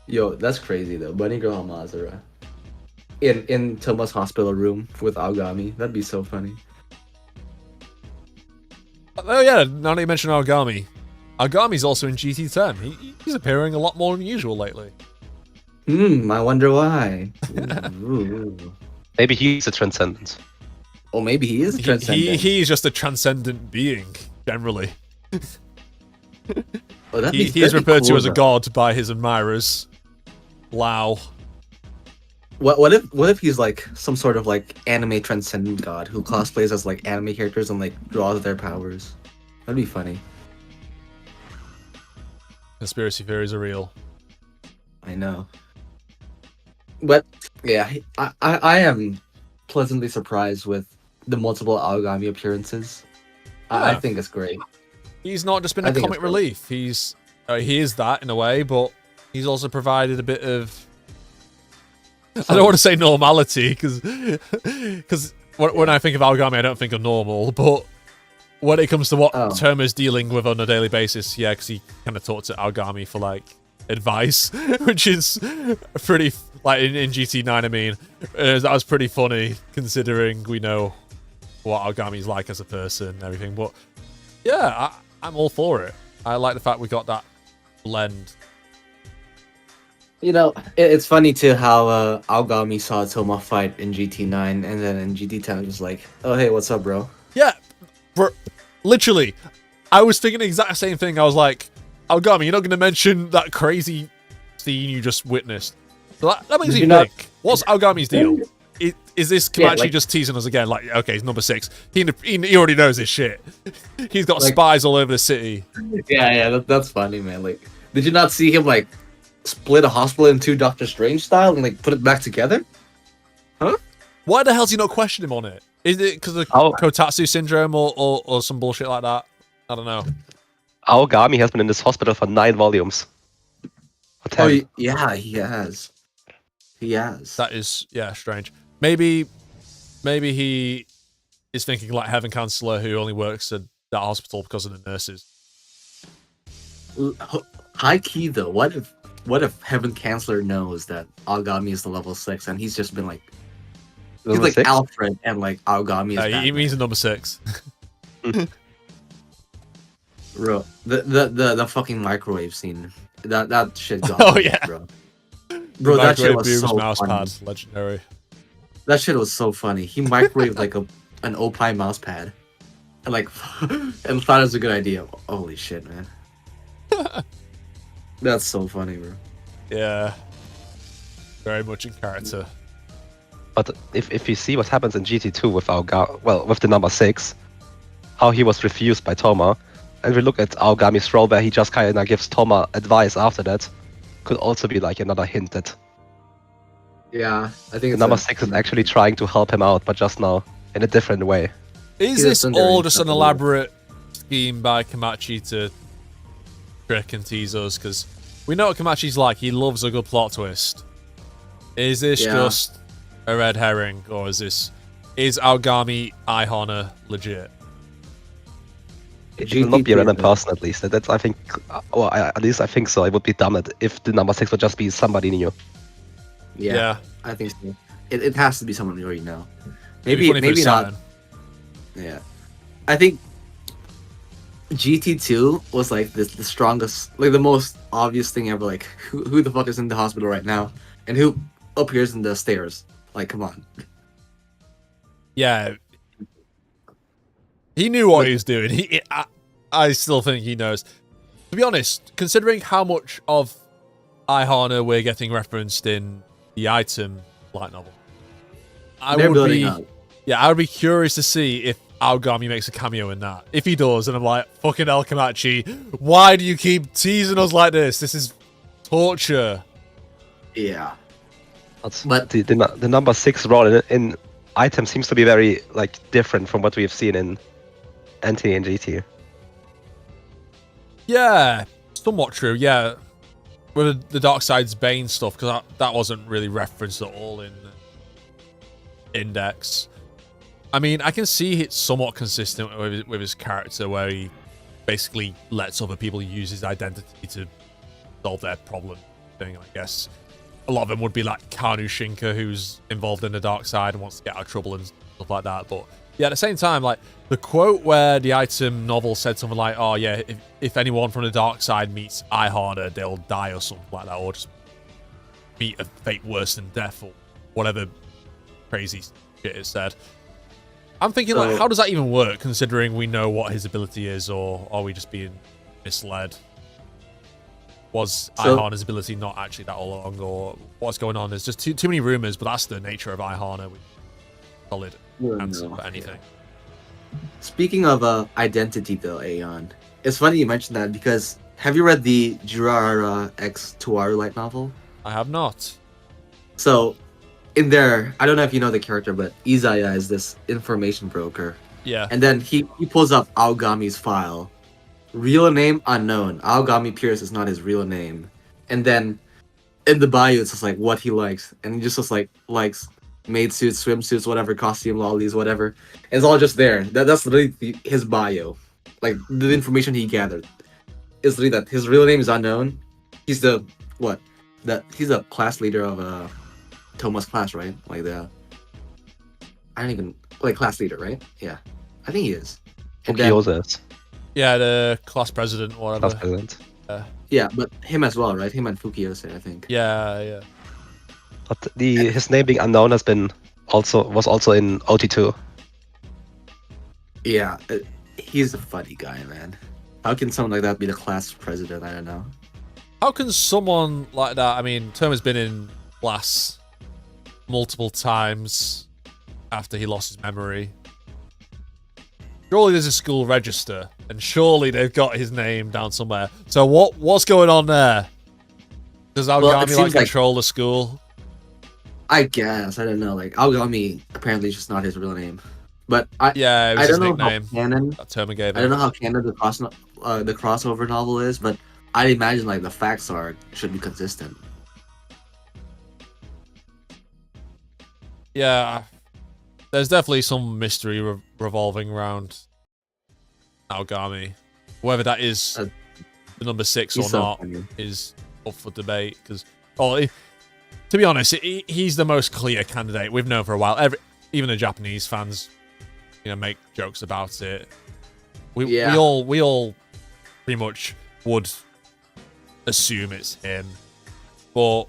Yo, that's crazy though. Bunny girl Hamazura. In Toma's hospital room with Aogami. That'd be so funny. Oh yeah, now that you mention Aogami. Aogami's also in GT10. He's appearing a lot more than usual lately. I wonder why. Ooh. Maybe he's a transcendent. Oh, maybe he is a transcendent. He's just a transcendent being, generally. Oh, he is referred to as a god by his admirers. Wow. What if he's like some sort of like anime transcendent god who cosplays as like anime characters and like draws their powers? That'd be funny. Conspiracy theories are real. I know. But yeah, I am pleasantly surprised with the multiple Aogami appearances. Yeah. I think it's great. He's not just been a comic relief. He is that in a way, but he's also provided a bit of. I don't want to say normality because when I think of Aogami, I don't think of normal. But when it comes to what Toma's dealing with on a daily basis, yeah, because he kind of talks to Aogami for like advice, which is pretty like in GT9. I mean, that was pretty funny considering we know what Aogami's like as a person and everything. But yeah, I'm all for it. I like the fact we got that blend. You know, it's funny too how Aogami saw Toma fight in GT9 and then in GT10 was like, oh hey, what's up, bro? Yeah, literally, I was thinking the exact same thing. I was like, Aogami, you're not going to mention that crazy scene you just witnessed. So that makes me think. What's Aogami's deal? Is this Kamachi just teasing us again? Like, okay, he's number 6. He already knows his shit. He's got spies all over the city. Yeah, that's funny, man. Like, did you not see him like split a hospital in two Doctor Strange style and like put it back together? Huh? Why the hell does he not question him on it? Is it because of Kotatsu syndrome or some bullshit like that? I don't know. Aogami has been in this hospital for 9 volumes. Or 10. Oh, yeah, he has. He has. That is, strange. Maybe he is thinking like Heaven Chancellor who only works at that hospital because of the nurses. High key though, what if Heaven Chancellor knows that Aogami is the level 6 and he's just been like he's like 6? Alfred and like Aogami is he means the number 6. Bro, the fucking microwave scene. That shit got me, bro. Bro, that shit was so mouse funny. Pad, legendary. That shit was so funny. He microwaved like an Opie mouse pad. And like and thought it was a good idea. Holy shit, man. That's so funny, bro. Yeah. Very much in character. But if you see what happens in GT2 with with the number 6, how he was refused by Toma, and we look at Aogami's role where he just kind of gives Toma advice after that, could also be like another hint that I think number 6 is actually trying to help him out, but just now in a different way. Is this all just an elaborate scheme by Kamachi to trick and tease us? Because we know what Kamachi's like. He loves a good plot twist. Is this just a red herring, or is Aogami Aihana legit? It will not be a random person, at least. That's, I think, at least I think so. It would be dumb if the number 6 would just be somebody new. Yeah, I think so. It has to be someone we already know. Maybe not. Yeah, I think GT2 was like the strongest, like the most obvious thing ever. Like, who the fuck is in the hospital right now, and who appears in the stairs? Like, come on. Yeah. He knew what he was doing. I still think he knows. To be honest, considering how much of Aihana we're getting referenced in the item light novel, I would be curious to see if Aogami makes a cameo in that. If he does, and I'm like, fucking hell, Kamachi, why do you keep teasing us like this? This is torture. Yeah. But the number 6 role in item seems to be very different from what we have seen in NT and GT. Yeah, somewhat true. Yeah, with the Dark Side's Bane stuff, because that wasn't really referenced at all in the Index. I mean, I can see it's somewhat consistent with his character, where he basically lets other people use his identity to solve their problem thing. I guess a lot of them would be like Kanu Shinka, who's involved in the dark side and wants to get out of trouble and stuff like that. But yeah, at the same time, like the quote where the item novel said something like, "Oh yeah, if anyone from the dark side meets Aihana, they'll die," or something like that, or just meet a fate worse than death, or whatever crazy shit it said. I'm thinking, like, how does that even work, considering we know what his ability is, or are we just being misled? Was Aihana's ability not actually that all along, or what's going on? There's just too many rumors, but that's the nature of Aihana. Solid answer for anything. Speaking of identity, though, Aeon, it's funny you mentioned that, because have you read the Jiraiya X Toaru light novel? I have not. So, in there, I don't know if you know the character, but Izaya is this information broker. Yeah. And then he pulls up Aogami's file. Real name unknown. Aogami Pierce is not his real name. And then in the bio, it's just like what he likes. And he just likes maid suits, swimsuits, whatever, costume lollies, whatever. And it's all just there. That's literally his bio. Like, the information he gathered is literally that his real name is unknown. He's he's a class leader of Toma's class, right? Like class leader, right? Yeah. I think he is. Yeah, the class president or whatever. Class president. Yeah, but him as well, right? Him and Fukiyose, I think. Yeah. But his name being unknown was also in OT2. Yeah, he's a funny guy, man. How can someone like that be the class president? I don't know. How can someone like that? I mean, Toma's been in class multiple times after he lost his memory. Surely there's a school register, and surely they've got his name down somewhere. So what's going on there? Does Aogami control the school? I guess, I don't know. Like Aogami apparently is just not his real name, but I it was I his don't know nickname. how canon. That Toma gave I don't him. know how canon the crossover novel is, but I imagine like the facts should be consistent. Yeah, there's definitely some mystery revolving around Aogami. Whether that is the number 6 or not is up for debate. Because, to be honest, he's the most clear candidate. We've known for a while. Even the Japanese fans, make jokes about it. We all pretty much would assume it's him. But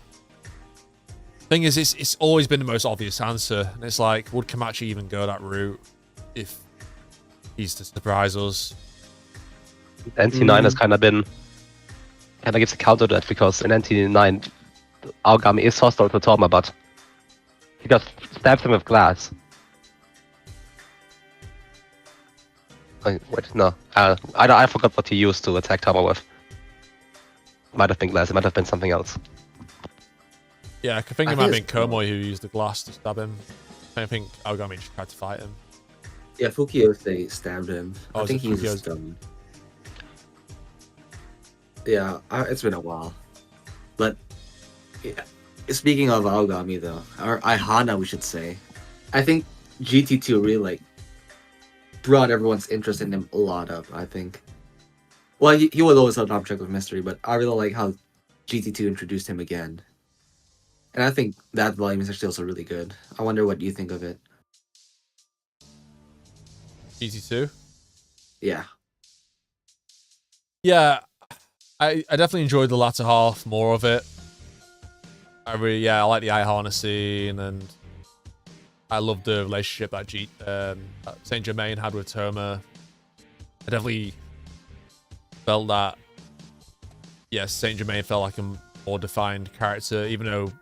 thing is, it's always been the most obvious answer. And it's like, would Kamachi even go that route if he's to surprise us? NT9 has kind of gives a counter to that, because in NT9, Aogami is hostile to Toma, but he just stabs him with glass. Wait, no. I forgot what he used to attack Toma with. Might have been glass, it might have been something else. Yeah, I think it might have been Komoi who used the glass to stab him. I think Aogami just tried to fight him. Yeah, Fukiyose stabbed him. Oh, I think he's just yeah, it's been a while. But yeah, speaking of Aogami though, or Aihana we should say, I think GT2 really brought everyone's interest in him a lot up, I think. Well, he was always an object of mystery, but I really like how GT2 introduced him again. And I think that volume is actually also really good. I wonder what you think of it. GT2? Yeah. Yeah, I definitely enjoyed the latter half more of it. I like the Aihana scene, and I loved the relationship that Saint Germain had with Toma. I definitely felt that, yes, Saint Germain felt like a more defined character, even though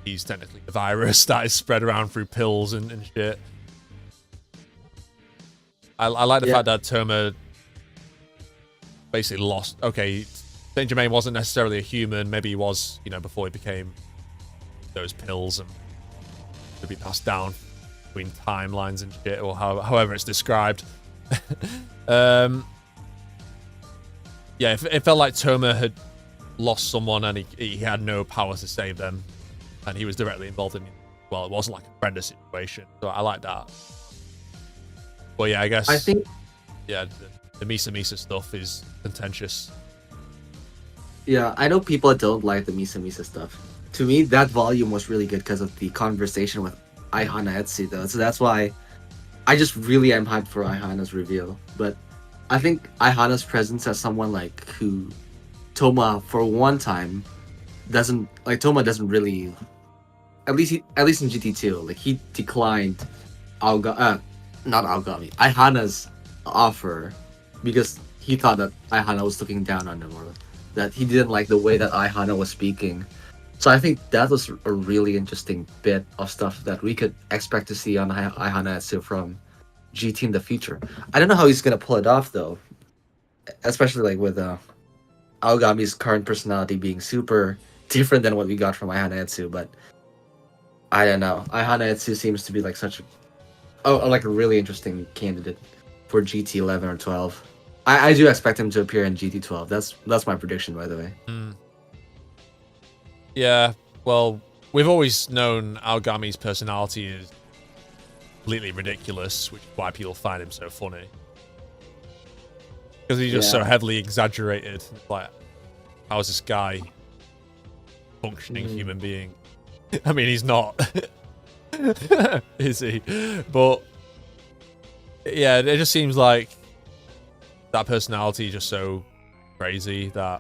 he's technically a virus that is spread around through pills and shit. I like the fact that Toma basically lost. Okay, Saint Germain wasn't necessarily a human. Maybe he was, before he became those pills and could be passed down between timelines and shit, or however it's described. It felt like Toma had lost someone and he had no power to save them, and he was directly involved in. Well, it wasn't like a friendly situation, so I like that. But yeah, I think the Misa stuff is contentious. Yeah, I know people don't like the Misa stuff. To me, that volume was really good because of the conversation with Aihana Etsu, though. So that's why I just really am hyped for Aihana's reveal. But I think Aihana's presence as someone who Toma for one time Toma doesn't really, at least in GT2, he declined Aihana's offer because he thought that Aihana was looking down on him, or that he didn't like the way that Aihana was speaking. So I think that was a really interesting bit of stuff that we could expect to see on Aihana Etsu from GT in the future. I don't know how he's gonna pull it off though, especially with Aogami's current personality being super different than what we got from Aihana Etsu. But I don't know. Aihana Etsu seems to be such a really interesting candidate for GT 11 or 12. I do expect him to appear in GT 12. That's my prediction, by the way. Yeah, well, we've always known Aogami's personality is completely ridiculous, which is why people find him so funny. Because he's just so heavily exaggerated. It's like, how is this guy functioning human being? I mean, he's not. Is he? But yeah, it just seems like that personality is just so crazy that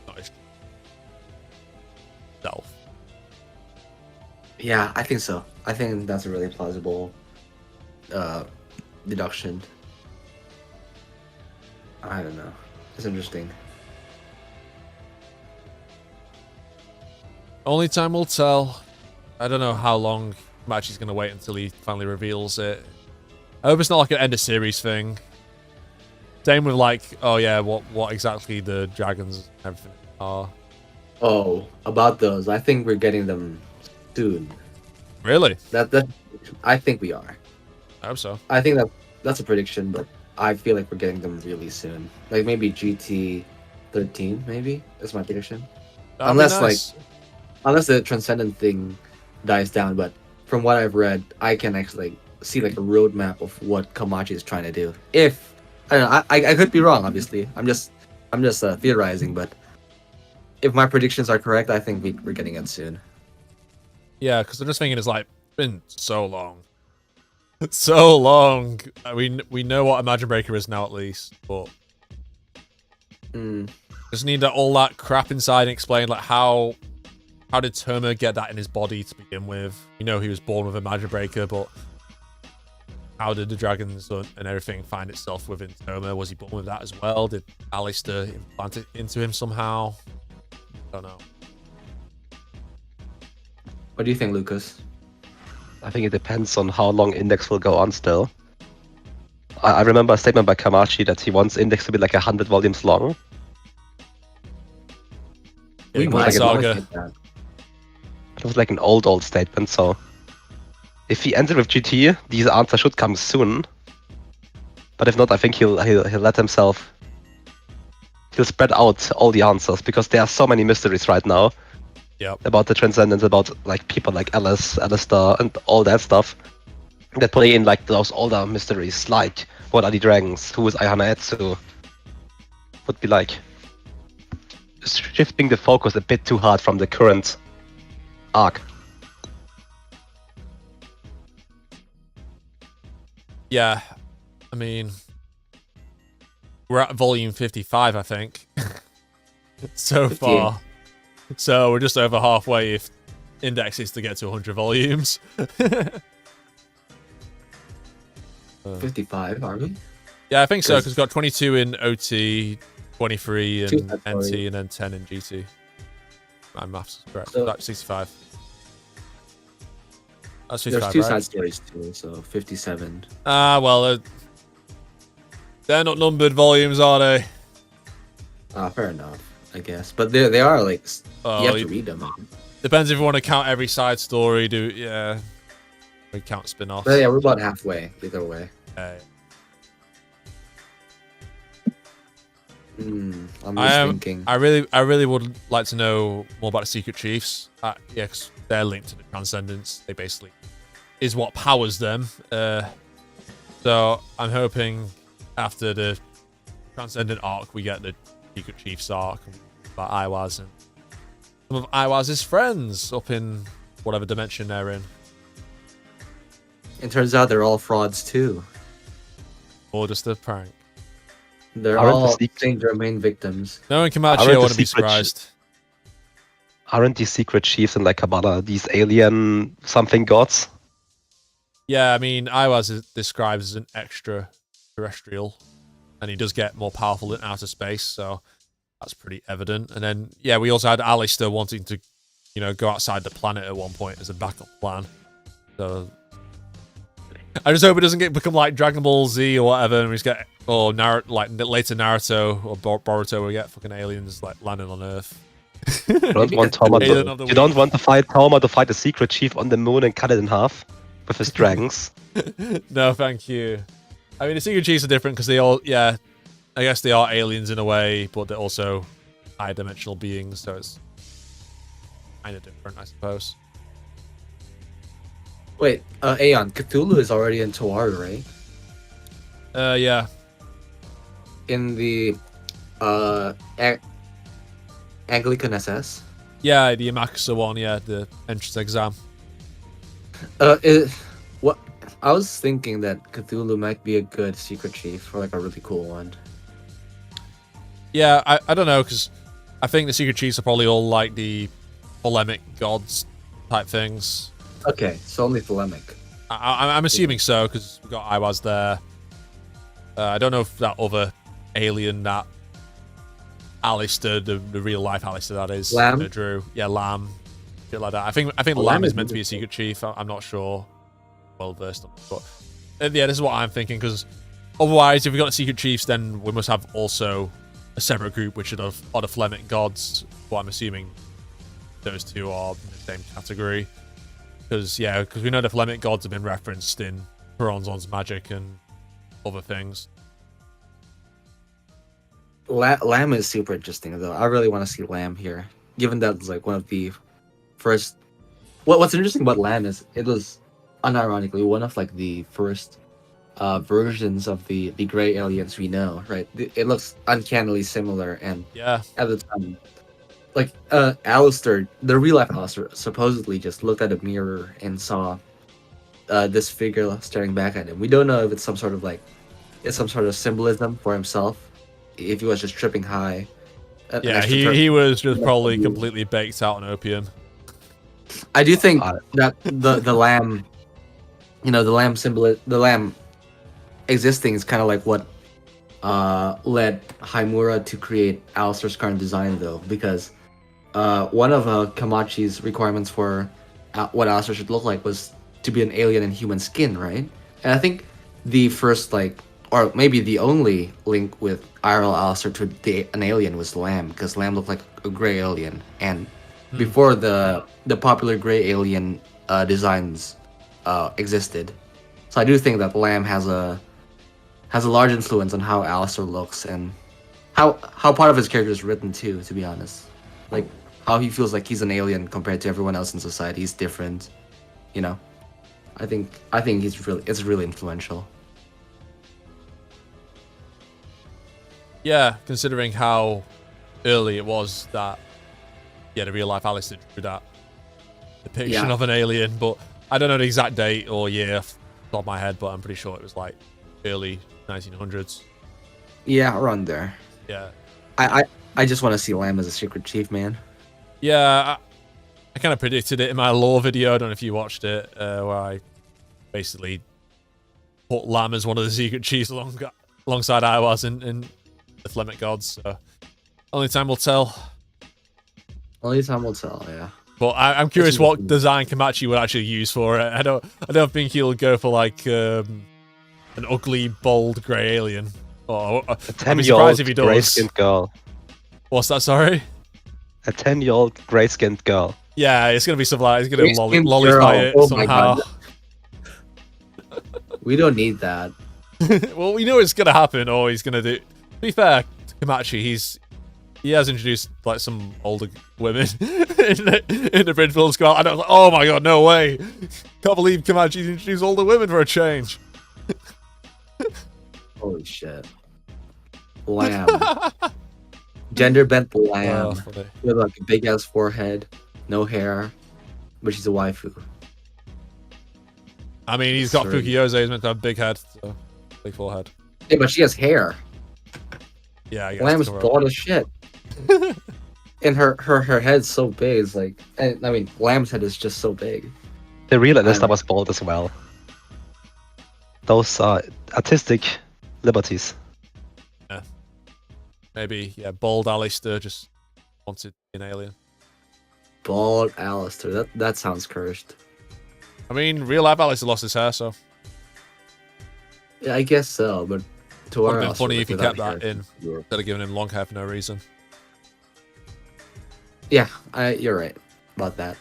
not his self. Yeah, I think so. I think that's a really plausible deduction. I don't know. It's interesting. Only time will tell. I don't know how long Kamachi's going to wait until he finally reveals it. I hope it's not like an end of series thing. Same with like, oh yeah, what exactly the dragons and everything are. Oh, about those, I think we're getting them soon. Really? That I think we are. I hope so. I think that's a prediction, but I feel like we're getting them really soon. Like maybe GT 13, maybe that's my prediction. That'd be Unless nice. unless the transcendent thing dies down, but from what I've read, I can actually see like a roadmap of what Kamachi is trying to do. If I don't know, I could be wrong. Obviously, I'm just theorizing, but if my predictions are correct, I think we're getting it soon. Yeah, because I'm just thinking it's like been so long. So long. We know what Imagine Breaker is now at least, but just need all that crap inside and explain like how did Toma get that in his body to begin with? We know he was born with Imagine Breaker, but how did the dragons and everything find itself within Toma? Was he born with that as well? Did Alistair implant it into him somehow? Don't know. What do you think, Lucas? I think it depends on how long Index will go on still. I remember a statement by Kamachi that he wants Index to be like 100 volumes long. Yeah, might Saga. get that. It was like an old statement, so if he ends it with GT, these answers should come soon. But if not, I think he'll let himself. He'll spread out all the answers because there are so many mysteries right now. Yep. About the transcendence, about like people like Alistair, and all that stuff. That putting in like those older mysteries, like what are the dragons, who is Ayana Etsu, would be like shifting the focus a bit too hard from the current arc. Yeah, I mean, we're at volume 55, I think, so far. So we're just over halfway if Index is to get to 100 volumes. 55, are we? Yeah, I think so, because we've got 22 in OT, 23 in NT, and then 10 in GT. My maths is correct. So, That's 65. That's 55, there's two right? side stories too, so 57. Ah, well, they're not numbered volumes, are they? Fair enough, I guess. But they are like you have to read them. Depends if you want to count every side story. We count spin-offs. But yeah, we're about halfway either way. I'm just thinking. I really would like to know more about the Secret Chiefs. Yeah, because they're linked to the Transcendence. They basically is what powers them. So I'm hoping after the Transcendent arc, we get the Secret Chiefs arc about Iwaz and some of Iwaz's friends up in whatever dimension they're in. It turns out they're all frauds too. Or just a prank. They're all Saint Germain victims. Knowing Kamachi, I wouldn't be surprised. Aren't these secret chiefs in like Kabbalah these alien something gods? Yeah, I mean, Iwaz is described as an extraterrestrial, and he does get more powerful in outer space, so that's pretty evident. And then, yeah, we also had Alistair wanting to, go outside the planet at one point as a backup plan. So I just hope it doesn't become like Dragon Ball Z or whatever, and we just get later Naruto or Boruto, where we get fucking aliens like landing on Earth. You don't want to fight Toma to fight the secret chief on the moon and cut it in half with his dragons. No, thank you. I mean, the secret chiefs are different because they all, I guess they are aliens in a way, but they're also high dimensional beings, so it's kind of different, I suppose. Wait, Aeon, Cthulhu is already in Toaru, right? Yeah. In the Anglican SS? Yeah, the Yamakusa one, the entrance exam. What I was thinking that Cthulhu might be a good secret chief, or like a really cool one. Yeah, I don't know, because I think the secret chiefs are probably all like the polemic gods type things. Okay, so only polemic. I'm assuming so, because we've got Iwaz there. I don't know if that other alien that Alistair, the real life Alistair that is, Lamb? drew. Yeah, Lamb. Shit like that. I think Lamb Lamb is is meant to be a secret chief. I'm not sure. Well versed on it, but yeah, this is what I'm thinking, because otherwise, if we've got secret chiefs, then we must have also a separate group which are the Flemic gods. But I'm assuming those two are in the same category. Because we know the Flemic gods have been referenced in Bronzon's magic and other things. Lamb is super interesting, though. I really want to see Lamb here, given that it's like one of the first. What's interesting about Lamb is it was unironically one of like the first versions of the gray aliens we know. Right? It looks uncannily similar, and at the time, like Alistair, the real life Alistair, supposedly just looked at a mirror and saw this figure staring back at him. We don't know if it's some sort of symbolism for himself. If he was just tripping high. He was just probably completely baked out on opium. I do think that the lamb, the lamb symbol, the lamb existing is kind of like what led Haimura to create Alistair's current design, though, because one of Kamachi's requirements for what Alistair should look like was to be an alien in human skin, right? And I think the first or maybe the only link with IRL Alistair to an alien was Lamb, because Lamb looked like a gray alien, and before the popular gray alien designs existed. So I do think that Lamb has a large influence on how Alistair looks and how part of his character is written too, to be honest. Like how he feels like he's an alien compared to everyone else in society. He's different, I think it's really influential. Yeah, considering how early it was that, the real life Alistair drew that depiction of an alien, but I don't know the exact date or year off the top of my head, but I'm pretty sure it was like early 1900s. Yeah, around there. Yeah. I just want to see Lamb as a secret chief, man. Yeah, I kind of predicted it in my lore video. I don't know if you watched it, where I basically put Lamb as one of the secret chiefs alongside I was in the Flemic gods. So only time will tell. Only time will tell, yeah. But I'm curious what design Kamachi would actually use for it. I don't think he'll go for like an ugly, bold grey alien. Or a 10-year-old I'd be surprised if he does. grey-skinned girl. What's that? Sorry. A 10-year-old grey-skinned girl. Yeah, it's gonna be something like it's gonna lollify it somehow. We don't need that. Well, we know it's gonna happen, or he's gonna do. To be fair, Kamachi, he has introduced like some older women in the Bridgeville Squad. And I was like, oh my god, no way! Can't believe Kamachi's introduced older women for a change. Holy shit! Lamb, gender bent lamb with like a big ass forehead, no hair, but she's a waifu. I mean, he's got Fukiyoze. He's meant to have a big head, so big forehead. Yeah, but she has hair. Yeah, I guess Lamb's bald as shit. And her head's so big. It's like, I mean, Lamb's head is just so big. The real Alistair was bald as well. Those are artistic liberties. Yeah. Maybe, bald Alistair just wanted to be an alien. Bald Alistair. That sounds cursed. I mean, real life Alistair lost his hair, so. Yeah, I guess so, but it would have been funny if he kept that in instead of giving him long hair for no reason. Yeah, you're right about that.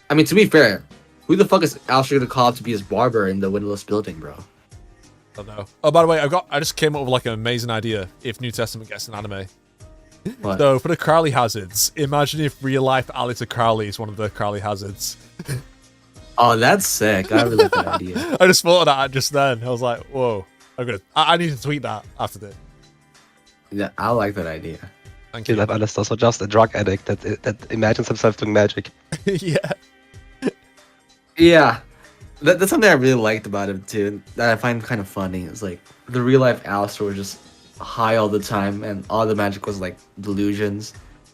I mean, to be fair, who the fuck is Alistair gonna call up to be his barber in the windowless building, bro? I don't know. Oh, by the way, I just came up with like an amazing idea if New Testament gets an anime. What? So for the Crowley hazards, imagine if real life Alistair Crowley is one of the Crowley hazards. Oh, that's sick. I really like that idea. I just thought of that just then. I was like, whoa. I need to tweet that after this. Yeah, I like that idea. Thank you. Real life Alistair is just a drug addict that imagines himself doing magic. Yeah. Yeah. That's something I really liked about him too. That I find kind of funny. It's like the real life Alistair was just high all the time, and all the magic was like delusions.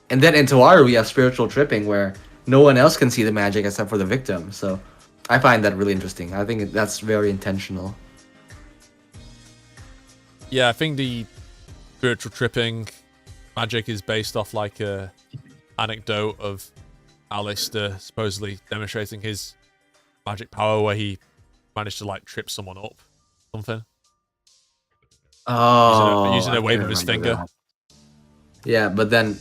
And then in Toaru we have spiritual tripping, where no one else can see the magic except for the victim. So I find that really interesting. I think that's very intentional. Yeah, I think the spiritual tripping. Magic is based off like a anecdote of Alistair supposedly demonstrating his magic power where he managed to like trip someone up, something. Oh, using a I wave can of his remember finger. that. Yeah, but then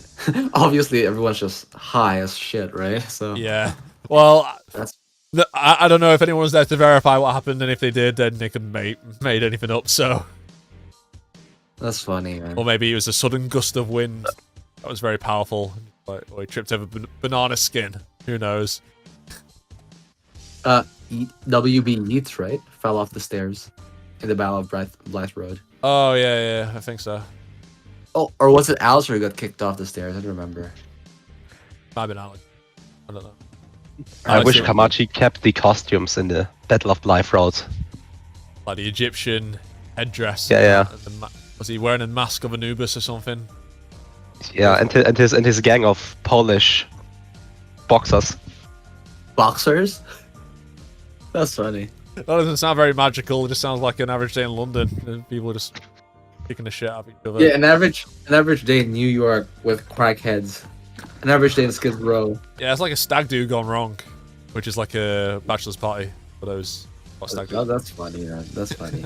obviously everyone's just high as shit, right? So Yeah. Well, that's I don't know if anyone was there to verify what happened, and if they did, then they couldn't made anything up. So, funny, man. or maybe it was a sudden gust of wind that was very powerful, like, or he tripped over banana skin. Who knows? WB Yeats, right? Fell off the stairs in the Battle of Blythe Road. Oh yeah, I think so. Oh, or was it Alistair who got kicked off the stairs? I don't remember. Might have been Alex. I don't know. I wish see. Kamachi kept the costumes in the Battle of Blythe Road. Like the Egyptian headdress. Yeah. And was he wearing a mask of Anubis or something? Yeah, and his gang of Polish boxers. Boxers? That's funny. That doesn't sound very magical. It just sounds like an average day in London. And people are just kicking the shit out of each other. Yeah, an average day in New York with crackheads. An average day in Skid Row. Yeah, it's like a stag do gone wrong, which is like a bachelor's party for those stag do. Oh, that's funny, man. That's funny.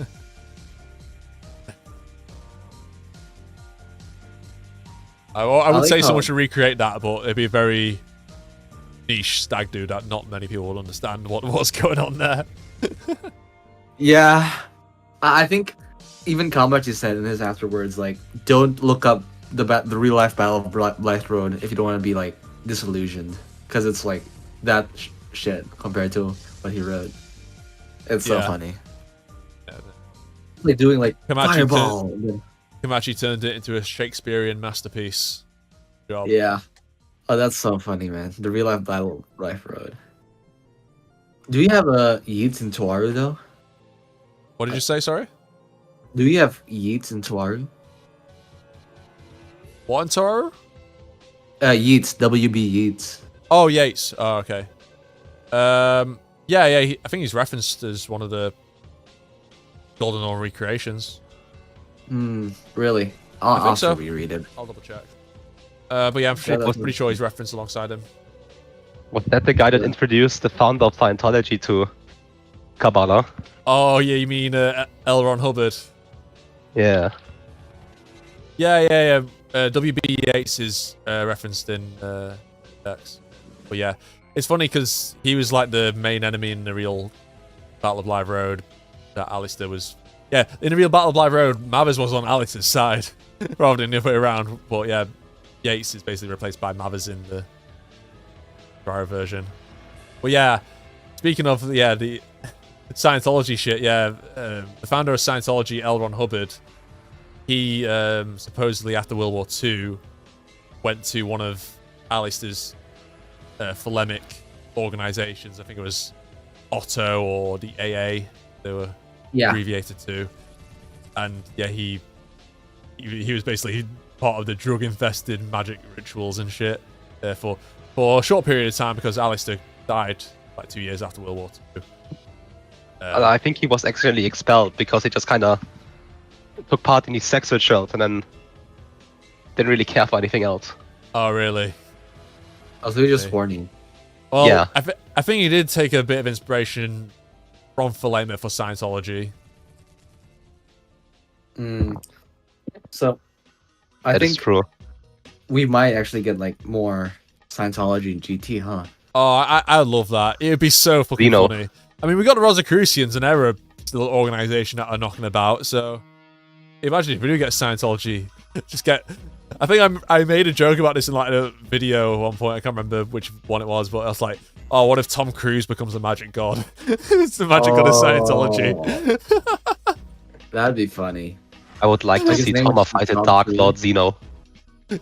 I would like say how- someone should recreate that, but it'd be a very niche stag do that not many people will understand what's going on there. Yeah, I think even Kamachi said in his afterwards, like, don't look up the real life Battle of Blythe Road if you don't want to be like disillusioned, because it's like that shit compared to what he wrote. It's so funny. Yeah. Like doing like Kamachi fireball. Kamachi turned it into a Shakespearean masterpiece. Job. Yeah. Oh, that's so funny, man. The real life Battle of Blythe Road. Do you have a Yeats and Toaru though? What did you say? Sorry. Do you have Yeats and Toaru? What in Toaru? Yeats, WB Yeats. Oh, Yates. Oh, okay. Yeah. I think he's referenced as one of the Golden Dawn recreations. Really? I I'll think also so. reread it. I'll double check. But yeah, I'm pretty sure he's referenced alongside him. Was that the guy that introduced the founder of Scientology to Kabbalah? Oh yeah, you mean L. Ron Hubbard? Yeah. Yeah. WB Yeats is referenced in X. But yeah, it's funny because he was like the main enemy in the real Battle of Blythe Road. That Alistair was. Yeah, in the real Battle of Blythe Road, Mavis was on Alistair's side rather than the other way around. But yeah, Yates is basically replaced by Mavis in the prior version. But yeah, speaking of the Scientology shit, the founder of Scientology, L. Ron Hubbard, he supposedly after World War II went to one of Alistair's philemic organizations. I think it was Otto or the AA. They were abbreviated to, and yeah, he was basically part of the drug-infested magic rituals and shit for a short period of time because Alistair died like 2 years after World War II. I think he was accidentally expelled because he just kind of took part in these sex rituals and then didn't really care for anything else. Oh, really? Oh, so he just warning. Well, Yeah. I think he did take a bit of inspiration from Thelema for Scientology. So, I That is think true. we might actually get like more Scientology and GT, huh? Oh, I love that. It would be so fucking Zeno. funny. I mean, we got the Rosicrucians, an era still organization that are knocking about. So imagine if we do get Scientology, just get. I think I made a joke about this in like a video at one point. I can't remember which one it was, but I was like, "Oh, what if Tom Cruise becomes the magic god? It's the magic god of Scientology." That'd be funny. I would like to Like his see name Thomas is fight a Tom Dark Cruise. Lord Zeno.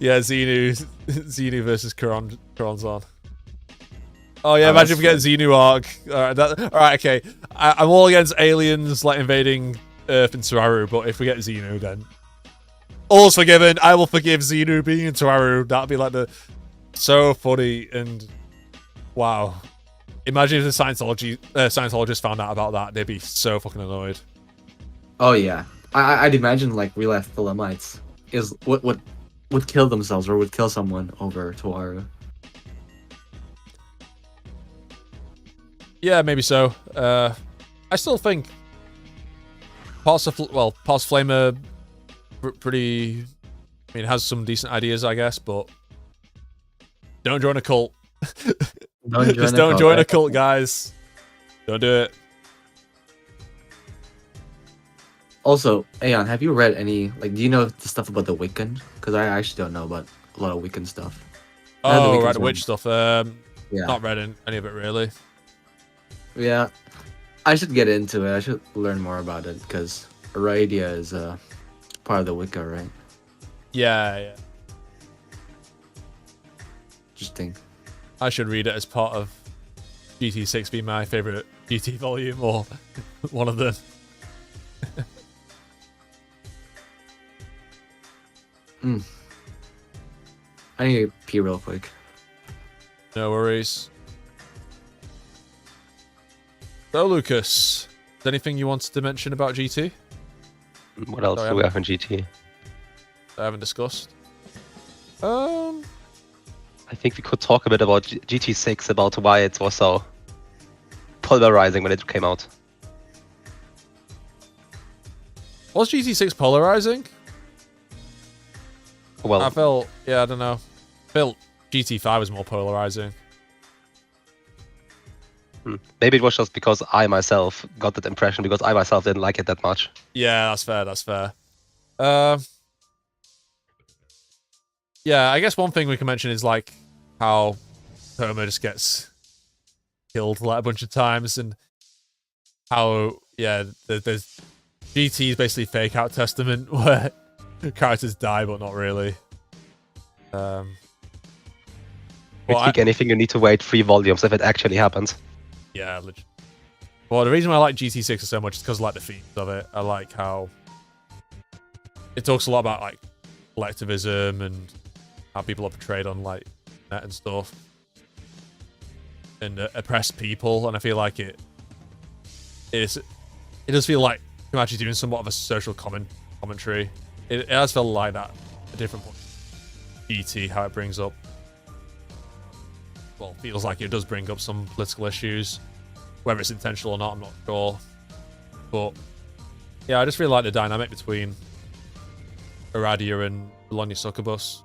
Yeah, Xenu versus Karonzon. Oh yeah, Oh, imagine if we get that's Xenu arc. All right, okay. I'm all against aliens like invading Earth and Toaru, but if we get Xenu, then all's forgiven. I will forgive Xenu being in Toaru. That'd be like so funny and wow. Imagine if the Scientologists found out about that, they'd be so fucking annoyed. Oh yeah, I'd imagine like real life Thelemites is would kill themselves or would kill someone over Toaru. Yeah, maybe so. I still think Pulse Flame are pretty. I mean, it has some decent ideas, I guess, but don't join a cult. Don't join a cult, guys. Don't do it. Also, Aeon, have you read any, like, do you know the stuff about the Wiccan? Because I actually don't know about a lot of Wiccan stuff. Oh, right, the witch stuff. Yeah. Not read any of it, really. Yeah. I should get into it. I should learn more about it, because Aradia is part of the Wicca, right? Yeah. Interesting. I should read it as part of GT6 being my favourite GT volume, or one of them. I need to pee real quick. No worries. So, Lucas, is there anything you wanted to mention about GT? What else do we have in GT? I haven't discussed. I think we could talk a bit about GT6, about why it was so polarizing when it came out. Was GT6 polarizing? Well, I felt, I don't know. I felt GT5 was more polarizing. Maybe it was just because I myself got that impression, because I myself didn't like it that much. Yeah, that's fair. Yeah, I guess one thing we can mention is like how Toma just gets killed like a bunch of times, and how there's GT is basically fake out testament where characters die but not really. If you think anything, you need to wait 3 volumes if it actually happens. Yeah, legit. Well, the reason why I like GT6 so much is because I like the themes of it. I like how it talks a lot about like collectivism and how people are portrayed on like net and stuff, and oppressed people. And I feel like it does feel like I'm actually doing somewhat of a social commentary. It has felt like that at different points. GT, how it brings up, well, feels like it does bring up some political issues. Whether it's intentional or not, I'm not sure. But yeah, I just really like the dynamic between Aradia and Bologna Succubus.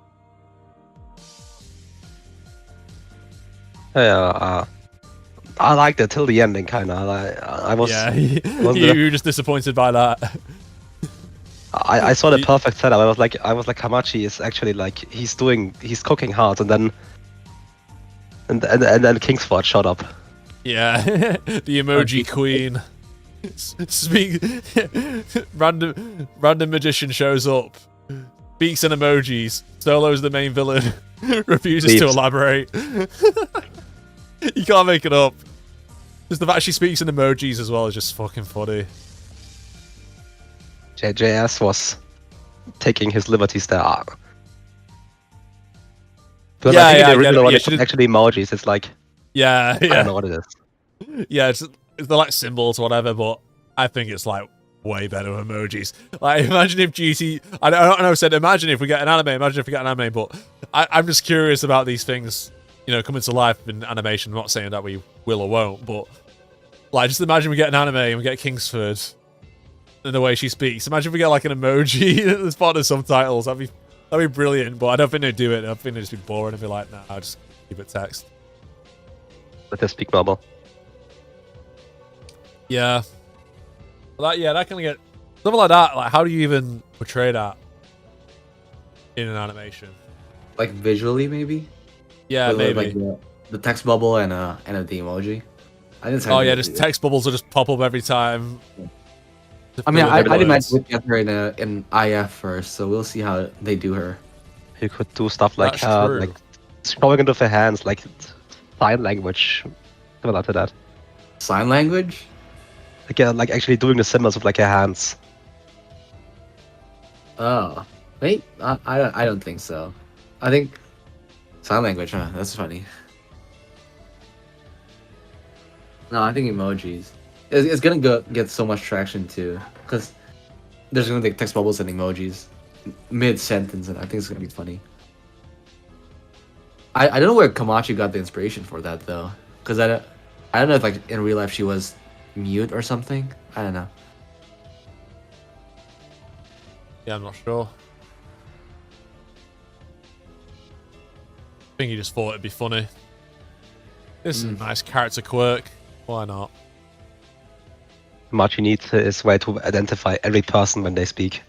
Yeah, I liked it till the ending, kind of. I was. Yeah, you were just disappointed by that. I saw the perfect setup. I was like, Kamachi is actually like he's cooking hard, and then Kingsford showed up. Yeah, the emoji queen. Random magician shows up, speaks in emojis. Solo's the main villain, refuses to elaborate. You can't make it up. Just the fact she speaks in emojis as well is just fucking funny. JS was taking his liberties there. But I think the original one is actually emojis. It's like, I don't know what it is. Yeah, they're like symbols or whatever, but I think it's like way better emojis. Like, imagine if GT... I don't know, I said imagine if we get an anime, but I'm just curious about these things, you know, coming to life in animation. I'm not saying that we will or won't, but like, just imagine we get an anime and we get Kingsford and the way she speaks. Imagine if we get like an emoji as part of the subtitles. That'd be brilliant, but I don't think they'd do it. I think they'd just be boring and be like, nah, just keep it text. Let them speak normal. Yeah. Well, that can get... Something like that, like, how do you even portray that in an animation? Like, visually, maybe? Yeah, maybe. Like the text bubble and the emoji. Just text bubbles will just pop up every time. I mean, I'd imagine we'd get her in IF first, so we'll see how they do her. You could do stuff like scrolling into her hands, like sign language, similar to that. Sign language? Like actually doing the symbols with like her hands. Oh, wait, I don't think so. I think sign language, huh? That's funny. No, I think emojis. It's gonna get so much traction too, because there's gonna be text bubbles and emojis. mid sentence, and I think it's gonna be funny. I don't know where Kamachi got the inspiration for that though, because I don't know if like in real life she was mute or something. I don't know. Yeah, I'm not sure. I think he just thought it'd be funny. This is a nice character quirk. Why not? Machi needs his way to identify every person when they speak.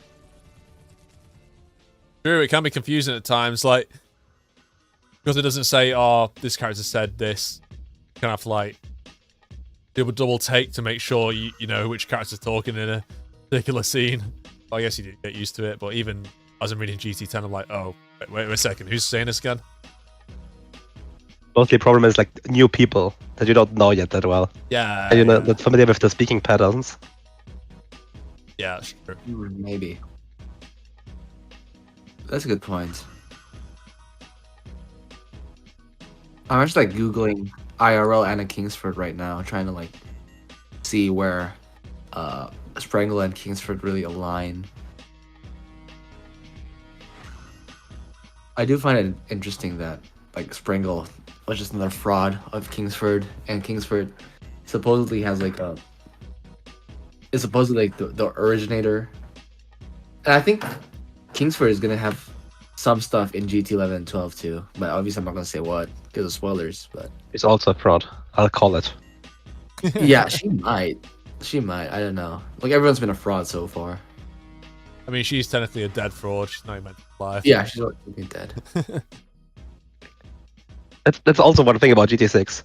True, it can be confusing at times, like because it doesn't say, "Oh, this character said this." You kind of have to like do a double take to make sure you know which character's talking in a particular scene. Well, I guess you do get used to it, but even as I'm reading GT10, I'm like, "Oh, wait a second, who's saying this again?" Mostly problem is like new people that you don't know yet that well. Yeah, And you're not familiar with the speaking patterns. Yeah, that's true. Maybe. That's a good point. I'm actually like Googling IRL Anna Kingsford right now, trying to like see where Sprengel and Kingsford really align. I do find it interesting that like Sprengel was just another fraud of Kingsford, and Kingsford supposedly has like is supposedly like the originator. And I think Kingsford is gonna have some stuff in GT11 and 12 too, but obviously I'm not gonna say what because of spoilers. But It's also a fraud. I'll call it. yeah, she might. She might. I don't know. Like everyone's been a fraud so far. I mean, she's technically a dead fraud. She's not even meant to be alive. Yeah, she's already dead. That's also one thing about GT6.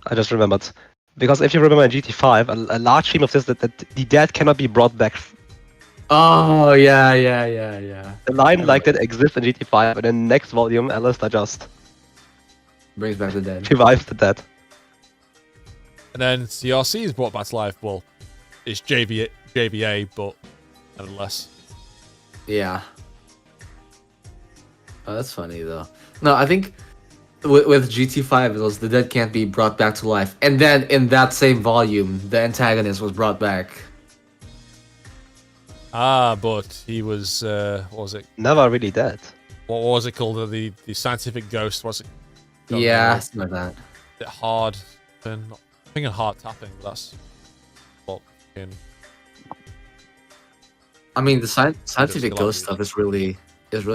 I just remembered. Because if you remember in GT5, a large theme of this that the dead cannot be brought back. Oh yeah. The line like that exists in GT5, and in the next volume, Alistair just Brings back the dead. revives the dead. And then CRC is brought back to life. Well, it's JVA, but nevertheless. Yeah. Oh, that's funny though. No, I think with GT5 it was the dead can't be brought back to life, and then in that same volume, the antagonist was brought back. Ah, but he was what was it? Never really dead. What was it called? The scientific ghost. Was it? Don't Yeah, know. something like that. Is it hard? I'm thinking hard tapping. But that's what. I mean, the scientific ghost stuff is really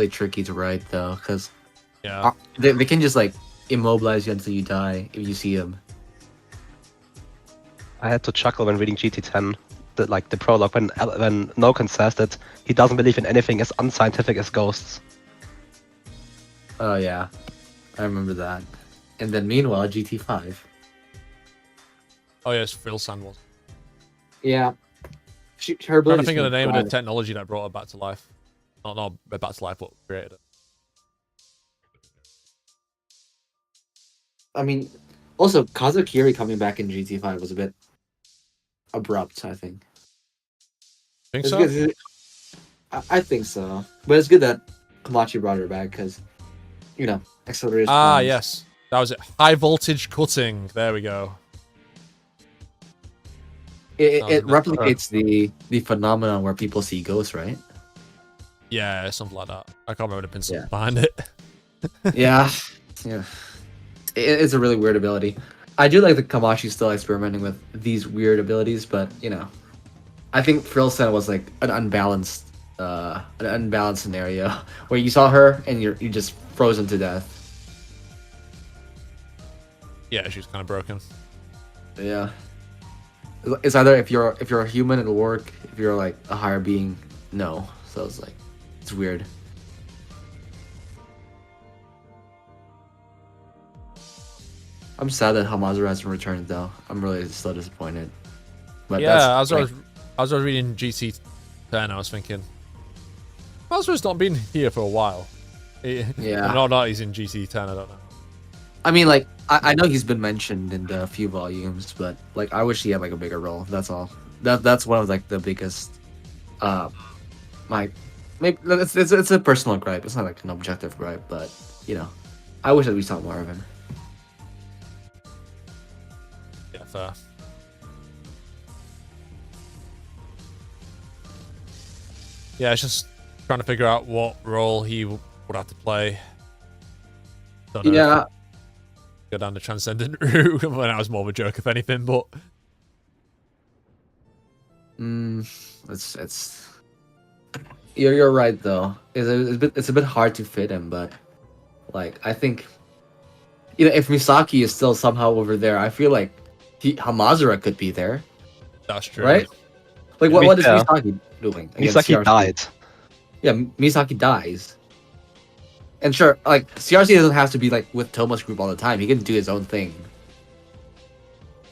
tricky to write though, because Yeah. they can just like immobilize you until you die if you see them. I had to chuckle when reading GT10, the prologue, when Noken says that he doesn't believe in anything as unscientific as ghosts. Oh yeah, I remember that. And then meanwhile, GT5. Oh yes, Phil Sand was. Yeah. Her I'm trying to abilities think of the can name of the fly. technology that brought her back to life. Not back to life, but created it. I mean, also Kazakiri coming back in GT5 was a bit abrupt. I think. Think It's so? good. I think so, but it's good that Kamachi brought her back because, you know, accelerators. Ah, plans. yes. That was it. High voltage cutting. There we go. It Sounds replicates the phenomenon where people see ghosts, right? Yeah, something like that. I can't remember the principle Yeah. behind it. Yeah. It's a really weird ability. I do like that Kamachi still experimenting with these weird abilities, but you know, I think Frilsen was like an unbalanced scenario where you saw her and you just frozen to death. Yeah, she was kind of broken. Yeah. It's either if you're a human it'll work, if you're like a higher being, no. So it's like it's weird. I'm sad that Hamazura hasn't returned though. I'm really still disappointed. But Yeah, that's as I was reading GT10, I was thinking, Mazura's not been here for a while. Yeah. No, he's in GT10, I don't know. I mean, like, I know he's been mentioned in the few volumes, but like, I wish he had like a bigger role. That's all. That's one of like the biggest, maybe it's a personal gripe. It's not like an objective gripe, but you know, I wish that we saw more of him. Yeah, fair. Yeah, it's just trying to figure out what role he would have to play. Don't know Yeah. Go down the transcendent route. When that was more of a joke, if anything, but It's you're right though. It's a bit hard to fit him, but like I think if Misaki is still somehow over there, I feel like Hamazura could be there, that's true. right? Like what is Misaki doing? Misaki CRC? died. Yeah, Misaki dies. And sure, like CRC doesn't have to be like with Toma's group all the time. He can do his own thing.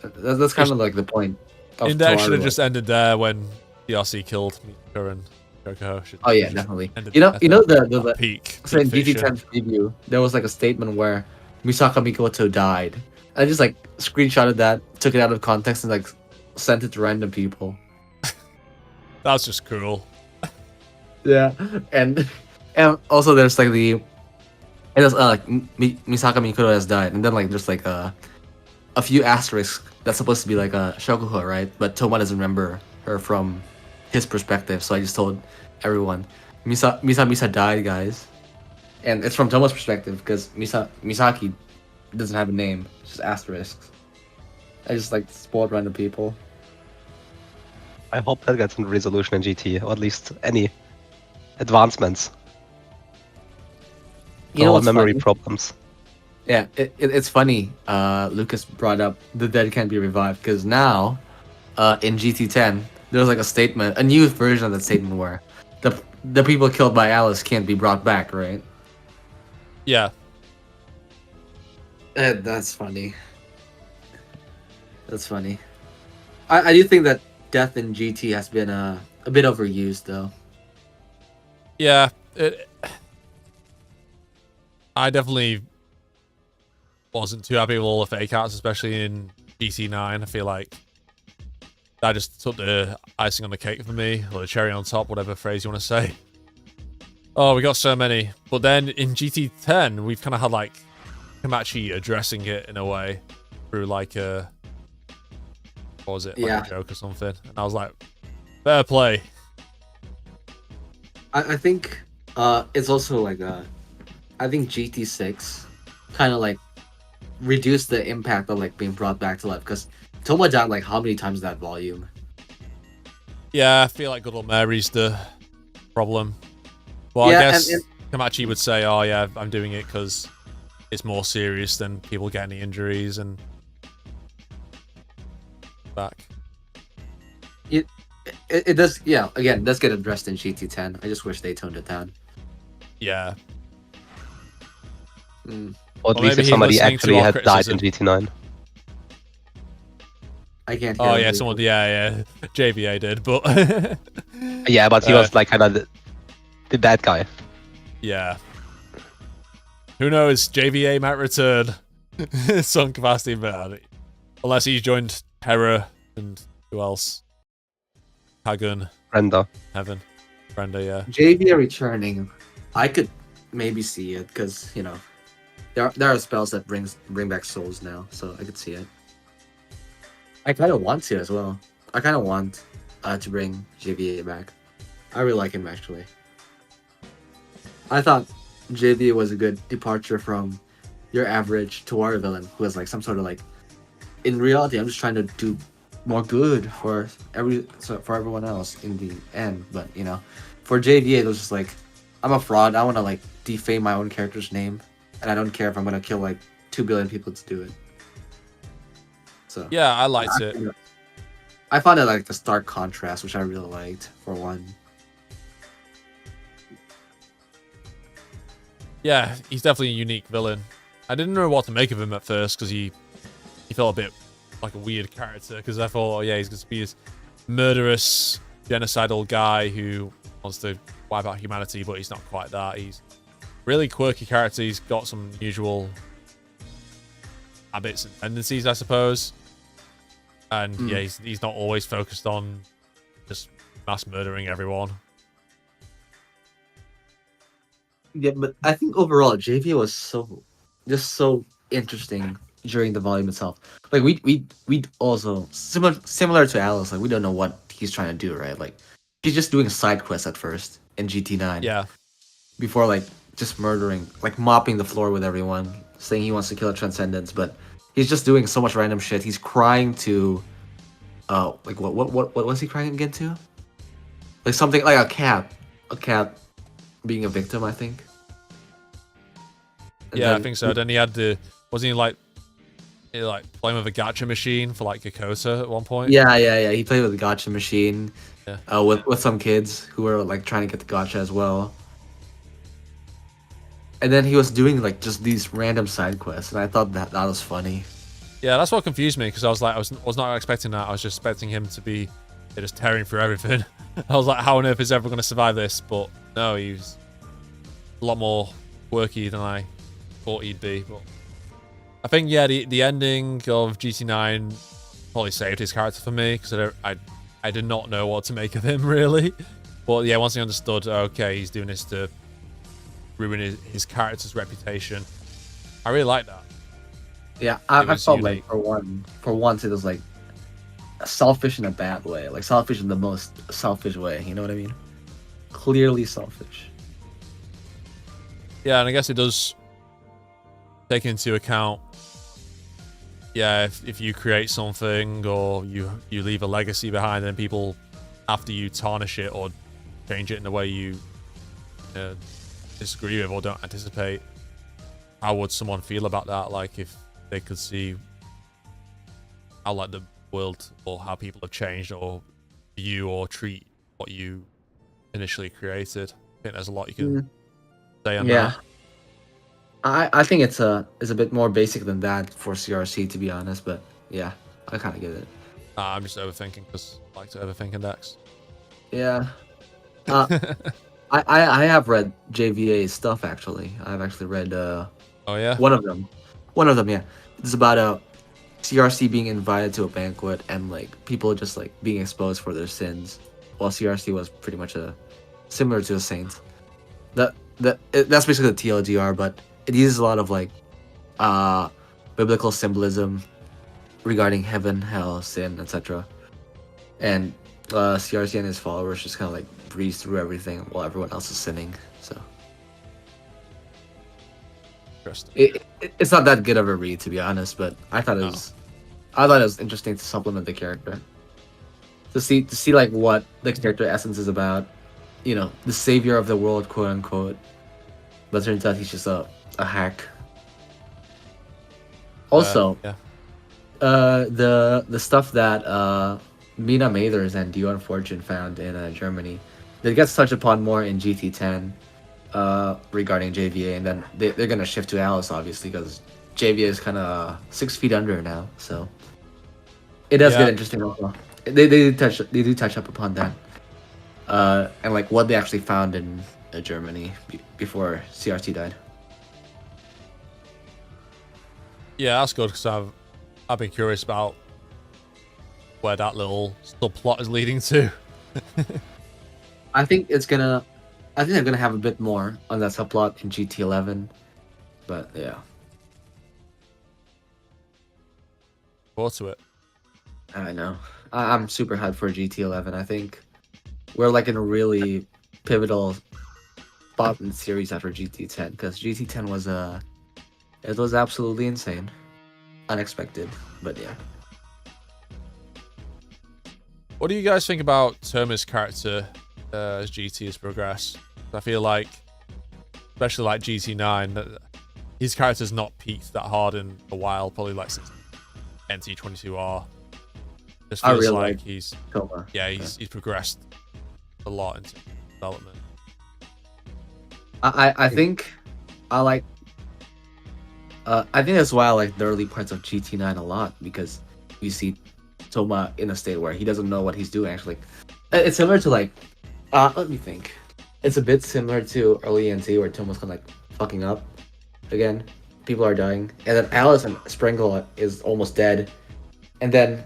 That's kind of like the point. Index should have just ended there when DRC killed Mika and Shoko. Oh yeah, definitely. You know the peak. So in GT10 preview, there was like a statement where Misaka Mikoto died. I just like screenshotted that, took it out of context, and like sent it to random people. That's just cool. Yeah, and also there's like like Misaka Mikoto has died, and then like there's like a few asterisks that's supposed to be like a Shokuha, right? But Toma doesn't remember her from his perspective, so I just told everyone, Misa died, guys, and it's from Toma's perspective because Misaki doesn't have a name, it's just asterisks. I just like spoiled random people. I hope that gets a resolution in GT, or at least any advancements. You know all what's memory funny? problems. Yeah, it's funny. Lucas brought up the dead can't be revived because now, in GT10, there's like a statement, a new version of that statement where the people killed by Alice can't be brought back, right? Yeah. That's funny. That's funny. I do think that death in GT has been a bit overused, though. Yeah. I definitely wasn't too happy with all the fake outs, especially in GT9. I feel like that just took the icing on the cake for me, or the cherry on top, whatever phrase you want to say. Oh, we got so many. But then in GT10, we've kind of had like Kamachi addressing it in a way through like a, what was it, like a joke or something. And I was like, fair play. I think it's also like I think GT6 kind of like reduced the impact of like being brought back to life because Toma died like how many times in that volume? Yeah, I feel like Good Old Mary's the problem. Well, I guess Kamachi would say, oh yeah, I'm doing it because it's more serious than people getting the injuries and back. It does, yeah, again, it does get addressed in GT10. I just wish they toned it down. Yeah. Or at least if somebody actually had died in GT9. I can't hear Oh yeah, someone, yeah. JVA did, but... yeah, but he was like kind of the bad guy. Yeah. Who knows? JVA might return some capacity, but unless he's joined Hera and who else? Hagun. Brenda. Heaven. Brenda, yeah. JVA returning, I could maybe see it because there are spells that bring back souls now, so I could see it. I kind of want to as well. I kind of want to bring JVA back. I really like him actually. I thought JVA was a good departure from your average Toaru villain who has like some sort of like. In reality, I'm just trying to do more good for everyone else in the end. But for JVA, it was just like, I'm a fraud. I want to like defame my own character's name, and I don't care if I'm gonna kill like 2 billion people to do it. So yeah, I liked it. I found it like the stark contrast, which I really liked for one. Yeah, he's definitely a unique villain. I didn't know what to make of him at first because he felt a bit like a weird character because I thought, oh yeah, he's going to be this murderous, genocidal guy who wants to wipe out humanity, but he's not quite that. He's really quirky character. He's got some unusual habits and tendencies, I suppose. And yeah, he's not always focused on just mass murdering everyone. Yeah, but I think overall JV was so interesting during the volume itself. Like we also similar to Alice, like we don't know what he's trying to do, right? Like he's just doing side quests at first in GT9. Yeah. Before like just murdering, like mopping the floor with everyone, saying he wants to kill a Transcendence, but he's just doing so much random shit. He's crying to, like what was he crying again to? Like something like a cat being a victim, I think. And yeah, I think so. Then he had wasn't he like playing with a gacha machine for like Gakota at one point? Yeah. He played with the gacha machine, yeah. With some kids who were like trying to get the gacha as well. And then he was doing like just these random side quests, and I thought that was funny. Yeah, that's what confused me, because I was like, I was not expecting that. I was just expecting him to be just tearing through everything. I was like, how on earth is ever going to survive this? But no, he's a lot more quirky than I thought he'd be. But I think the ending of GT9 probably saved his character for me, because I did not know what to make of him really. But yeah, once I understood, okay, he's doing this to ruin his character's reputation. I really like that. Yeah, I felt like for once it was like selfish in a bad way, like selfish in the most selfish way. You know what I mean? Clearly selfish. Yeah, and I guess it does take into account. Yeah, if you create something or you leave a legacy behind, then people after you tarnish it or change it in a way you disagree with or don't anticipate, how would someone feel about that? Like if they could see how like the world or how people have changed or view or treat what you initially created. I think there's a lot you can say on that. I think it's a bit more basic than that for CRC, to be honest, but yeah, I kind of get it. I'm just overthinking because I like to overthink index. Yeah. I have read JVA's stuff actually. I've actually read oh yeah, one of them. Yeah. It's about a CRC being invited to a banquet and like people just like being exposed for their sins, while CRC was pretty much similar to a saint. That's basically the TLDR, but it uses a lot of like biblical symbolism regarding heaven, hell, sin, etc. And CRC and his followers just kind of like breeze through everything while everyone else is sinning. So it's not that good of a read, to be honest, but I thought it was interesting to supplement the character, to see like what the character essence is about, you know, the savior of the world, quote unquote, but turns out he's just a hack. Also, the stuff that Mina Mathers and Dion Fortune found in Germany, that gets touched upon more in GT10 regarding JVA, and then they're gonna shift to Alice obviously because JVA is kind of 6 feet under now, so it does get interesting. Also, they do touch up upon that, and like what they actually found in Germany before CRT died. Yeah, that's good because I've been curious about where that little subplot is leading to. I think they're gonna have a bit more on that subplot in GT11, but yeah. Forward to it. I know. I'm super hyped for GT11. I think we're like in a really pivotal spot in the series after GT10, because GT10 was absolutely insane, unexpected, but yeah. What do you guys think about Toma's character as GT has progressed? I feel like, especially like GT9, that his character's not peaked that hard in a while, probably like since NT22R. Just feels really like he's Toma. He's progressed a lot into development. I think I think that's why I like the early parts of GT9 a lot, because you see Toma in a state where he doesn't know what he's doing. Actually, it's similar to like, let me think. It's a bit similar to early NT where Toma's kind of like fucking up again. People are dying, and then Alice and Springle is almost dead, and then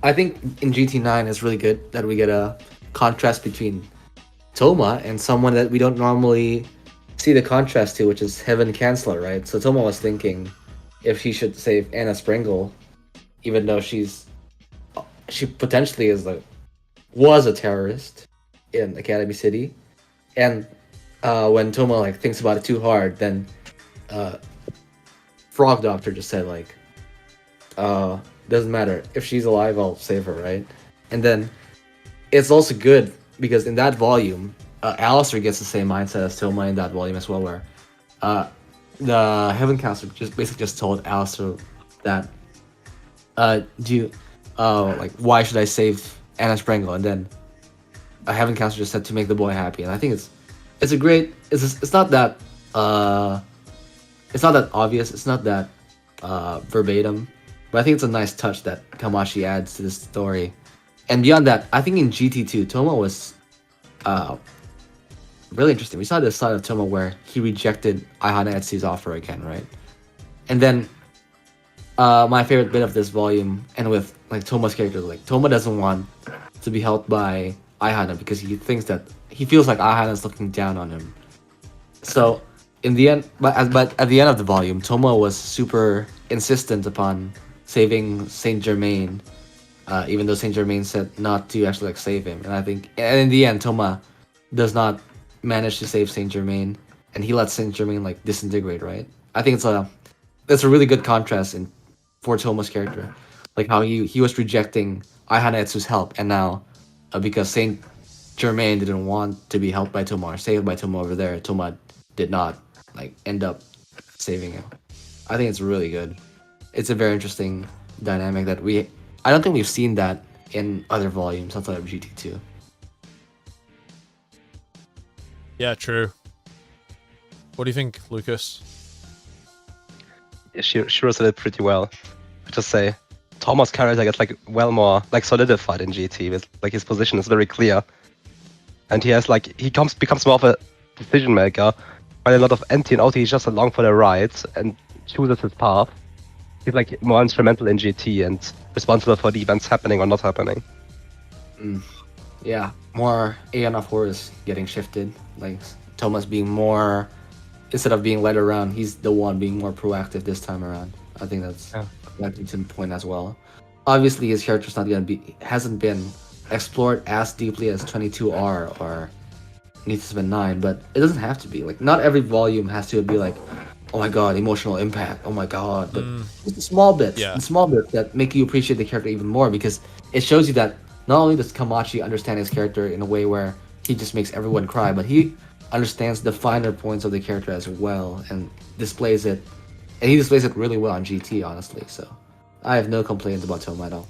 I think in GT9 it's really good that we get a contrast between Toma and someone that we don't normally see the contrast to, which is Heaven Chancellor, right? So Toma was thinking if she should save Anna Springle, even though she potentially was a terrorist in Academy City, And when Toma like thinks about it too hard, then Frog Doctor just said like, doesn't matter if she's alive, I'll save her, right? And then it's also good because in that volume, Alistair gets the same mindset as Toma in that volume as well, where the Heaven Counselor just basically just told Alistair that like why should I save Anna Sprengel? And then a Heaven Counselor just said to make the boy happy. And I think it's a great it's not that obvious, it's not that verbatim, but I think it's a nice touch that Kamachi adds to this story. And beyond that, I think in GT2 Toma was really interesting. We saw this side of Toma where he rejected Aihana Etsu's offer again, right? And then my favorite bit of this volume, and with like Toma's character, like Toma doesn't want to be helped by Aihana because he feels like Aihana is looking down on him. So in the end, but at the end of the volume, Toma was super insistent upon saving Saint Germain, even though Saint Germain said not to actually like save him. And I think, and in the end, Toma does not manage to save Saint Germain, and he lets Saint Germain like disintegrate. Right? I think that's a really good contrast for Toma's character, like how he was rejecting Aihana Etsu's help, and now because Saint Germain didn't want to be helped by Toma or saved by Toma over there, Toma did not like end up saving him. I think it's really good. It's a very interesting dynamic that I don't think we've seen that in other volumes outside of GT2. Yeah, true. What do you think, Lucas? Yeah, she said it pretty well. I just say Thomas' character gets like well more like solidified in GT. With like his position is very clear, and he has like becomes more of a decision maker. While a lot of NT and OT, he's just along for the ride and chooses his path. He's like more instrumental in GT and responsible for the events happening or not happening. Yeah, more Aeon of Horus getting shifted. Like Thomas being more, instead of being led around, he's the one being more proactive this time around. I think that's a point as well. Obviously, his character's hasn't been explored as deeply as 22R or Needs to Spend 9, but it doesn't have to be. Like, not every volume has to be like, oh my god, emotional impact, oh my god. But just the small bits that make you appreciate the character even more, because it shows you that not only does Kamachi understand his character in a way where he just makes everyone cry, but he understands the finer points of the character as well and displays it. And he displays it really well on GT, honestly. So I have no complaints about Toma at all.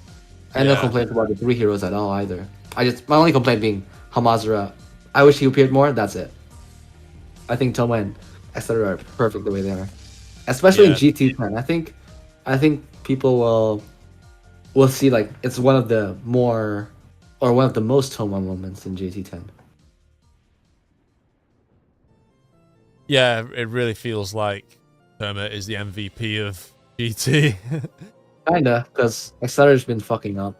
I have no complaints about the three heroes at all either. My only complaint being Hamazura. I wish he appeared more, that's it. I think Toma and Accelerator are perfect the way they are. Especially in GT10. I think people will see like it's one of the most Toma moments in GT10. Yeah, it really feels like Toma is the MVP of GT. Kinda, because Accelerator's been fucking up.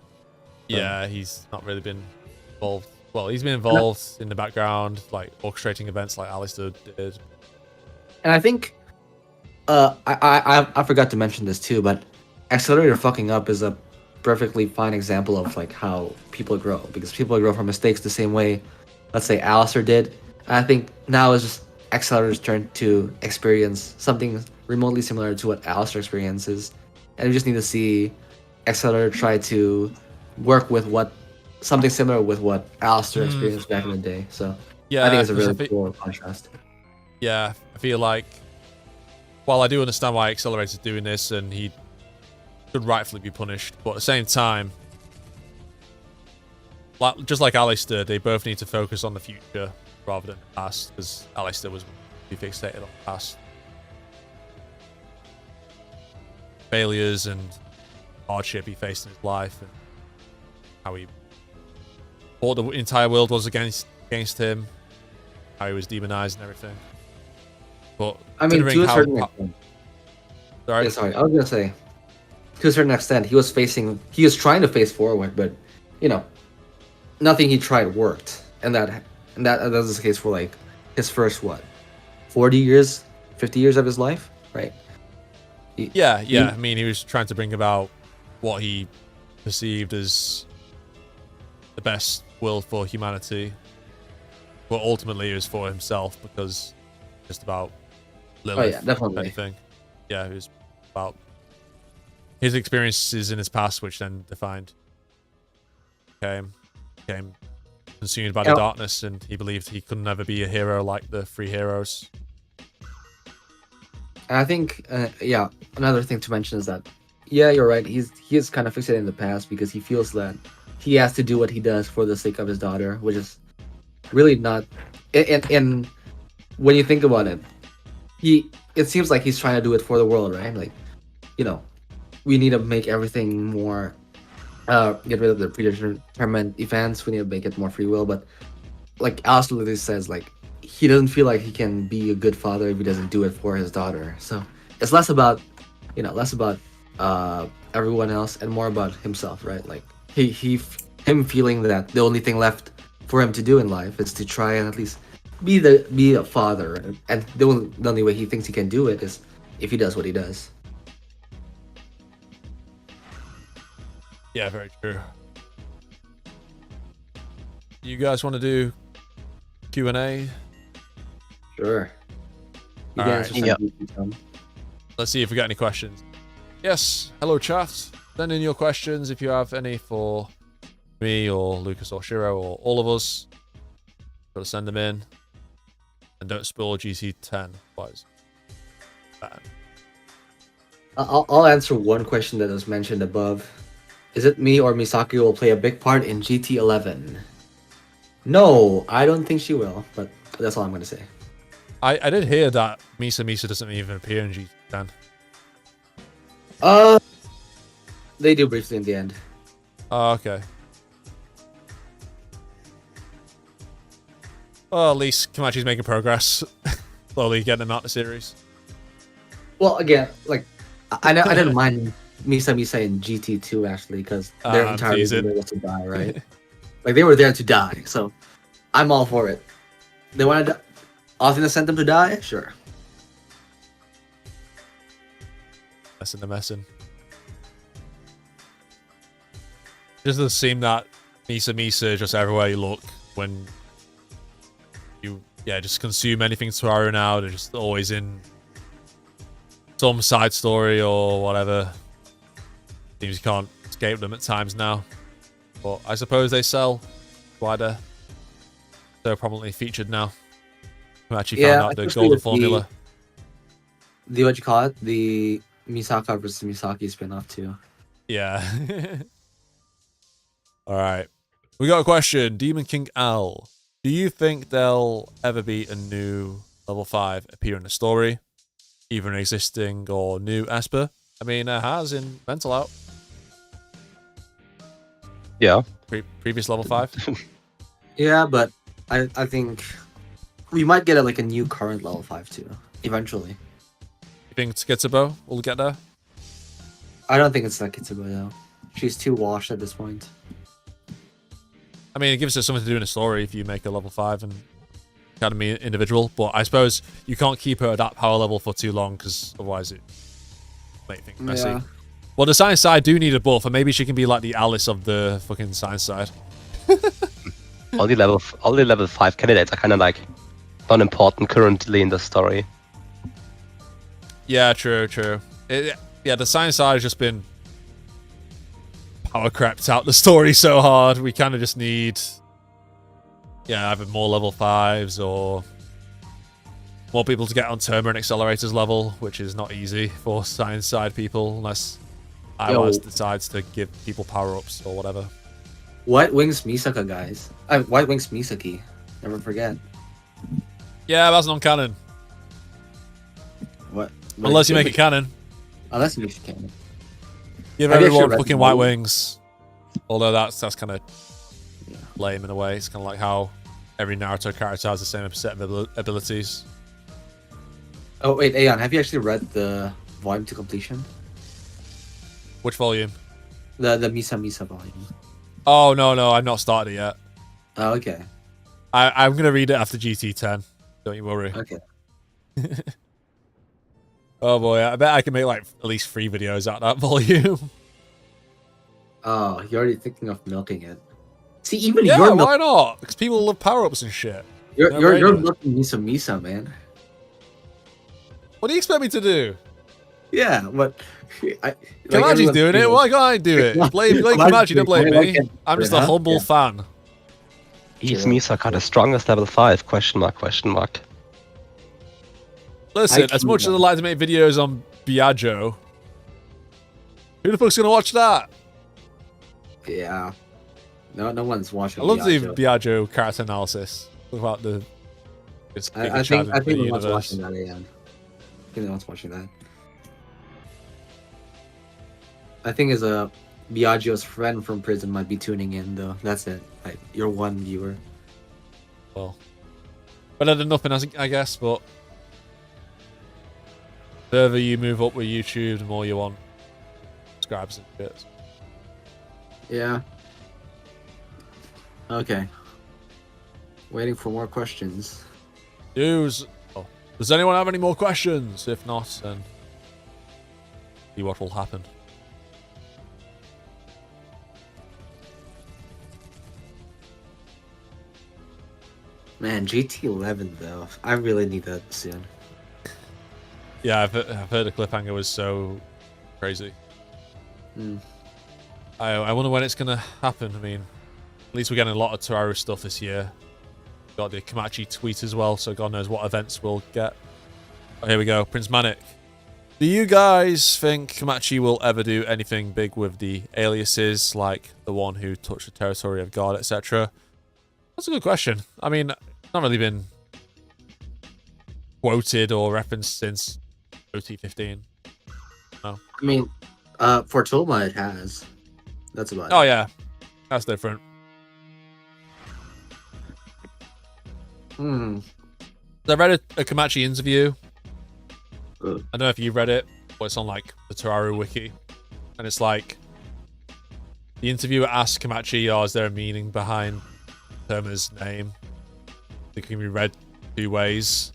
Yeah, he's not really been involved. Well, he's been involved in the background, like orchestrating events like Alistair did. And I think, I forgot to mention this too, but Accelerator fucking up is a perfectly fine example of like how people grow, because people grow from mistakes the same way, let's say Alistair did. And I think now is just Accelerator's turn to experience something remotely similar to what Alistair experiences, and we just need to see Accelerator try to work with something similar with what Alistair experienced back in the day. So yeah, I think it's a really cool contrast. Yeah, I feel like while I do understand why Accelerator's doing this and he should rightfully be punished, but at the same time, just like Alistair, they both need to focus on the future rather than the past, because Alistair was fixated on the past. Failures and hardship he faced in his life, and how he thought the entire world was against him, how he was demonized and everything. But I mean, to a certain extent. Sorry? Yeah, sorry, I was gonna say, to a certain extent, he was trying to face forward, but nothing he tried worked, and that was the case for like his first 40 years, 50 years of his life, right? I mean, he was trying to bring about what he perceived as the best world for humanity, but ultimately it was for himself because just about Lilith. Oh yeah, definitely. Anything. Yeah, it was about his experiences in his past, which then defined became consumed by the darkness, and he believed he could never be a hero like the three heroes. And I think, yeah, another thing to mention is that, yeah, you're right. He is kind of fixated in the past because he feels that he has to do what he does for the sake of his daughter, which is really not. And when you think about it, it seems like he's trying to do it for the world, right? Like, you know, we need to make everything more. Get rid of the predetermined events. We need to make it more free will. But like Alice literally says, like he doesn't feel like he can be a good father if he doesn't do it for his daughter. So it's less about, less about everyone else and more about himself, right? Like him feeling that the only thing left for him to do in life is to try and at least be a father, and the only way he thinks he can do it is if he does what he does. Yeah, very true. You guys want to do Q&A? Sure. You All can right. answer some. Let's see if we got any questions. Yes, hello chat. Send in your questions if you have any for me or Lucas or Shiro or all of us. Gotta send them in. And don't spoil GT10, please. I'll answer one question that was mentioned above. Is it me or Misaki will play a big part in GT11? No, I don't think she will, but that's all I'm going to say. I did hear that Misa doesn't even appear in GT10. They do briefly in the end. Oh, okay. Well, at least Kamachi's making progress. Slowly getting them out of the series. Well, again, like, I didn't mind Misa in GT2 actually, because their entire reason was to die, right? Like they were there to die, so I'm all for it. They wanted to, often sent them to die, sure. Messing. Just doesn't seem that Misa just everywhere you look when you just consume anything Toaru now. They're just always in some side story or whatever. Seems you can't escape them at times now. But I suppose they sell wider. They're prominently featured now. We actually found out the golden formula. The what you call it? The Misaka versus Misaki spin-off too. Yeah. Alright. We got a question. Demon King Al. Do you think there'll ever be a new level 5 appear in the story? Either an existing or new Esper? I mean, it has in Mental Out. Yeah. Previous level 5? Yeah, but I think we might get a new current level 5 too, eventually. You think Skitsubo will get there? I don't think it's like Kitsubo though. She's too washed at this point. I mean, it gives us something to do in the story if you make a level 5 and Academy individual, but I suppose you can't keep her at that power level for too long because otherwise it make things messy. Yeah. Well, the science side do need a buff, and maybe she can be like the Alice of the fucking science side. all the level 5 candidates are kind of like unimportant currently in the story. Yeah, true. Yeah, the science side has just been power crept out the story so hard. We kind of just need, either more level 5s or more people to get on Terma and Accelerators level, which is not easy for science side people unless iOS decides to give people power-ups or whatever. White Wings Misaka, guys. White Wings Misaki. Never forget. Yeah, that's non-canon. What? Unless you make it canon. Unless you make it canon. Give everyone fucking White Wings. Although that's kind of lame in a way. It's kind of like how every Naruto character has the same set of abilities. Oh wait, Aeon, have you actually read the volume to completion? Which volume? The Misa volume. Oh no, I've not started it yet. Oh, okay. I'm gonna read it after GT10. Don't you worry. Okay. Oh boy, I bet I can make like at least 3 videos out of that volume. Oh, you're already thinking of milking it. See, even you're milking. Why not? Because people love power-ups and shit. You're looking Misa Misa, man. What do you expect me to do? Yeah, but Kamachi's doing it. Why can't I do it? Blame Kamachi, don't blame me. I'm just a humble fan. Is Misaka the strongest level 5? Question mark, question mark. Listen, as much as I like to make videos on Biagio, who the fuck's gonna watch that? Yeah. No one's watching. I love the Biagio character analysis. Talk about the. I think no one's watching that. Yeah. I think no one's watching that. I think as a Biagio's friend from prison might be tuning in though. That's it. Like you're one viewer. Well, better than nothing, I guess. But the further you move up with YouTube, the more you want subscribers and shit. Yeah. Okay. Waiting for more questions. Does anyone have any more questions? If not, then see what will happen. Man, GT11 though. I really need that soon. Yeah, I've heard the cliffhanger was so crazy. I wonder when it's gonna happen. I mean, at least we're getting a lot of Toaru stuff this year. Got the Kamachi tweet as well, so God knows what events we'll get. Oh, here we go, Prince Manic. Do you guys think Kamachi will ever do anything big with the aliases, like the one who touched the territory of God, etc.? That's a good question. I mean, it's not really been quoted or referenced since OT15. No. I mean, for Toma it has. That's about it. Oh yeah, that's different. I read a Kamachi interview. I don't know if you read it, but it's on like the Toaru wiki, and it's like the interviewer asked Kamachi, "Oh, is there a meaning behind Toma's name? It can be read two ways."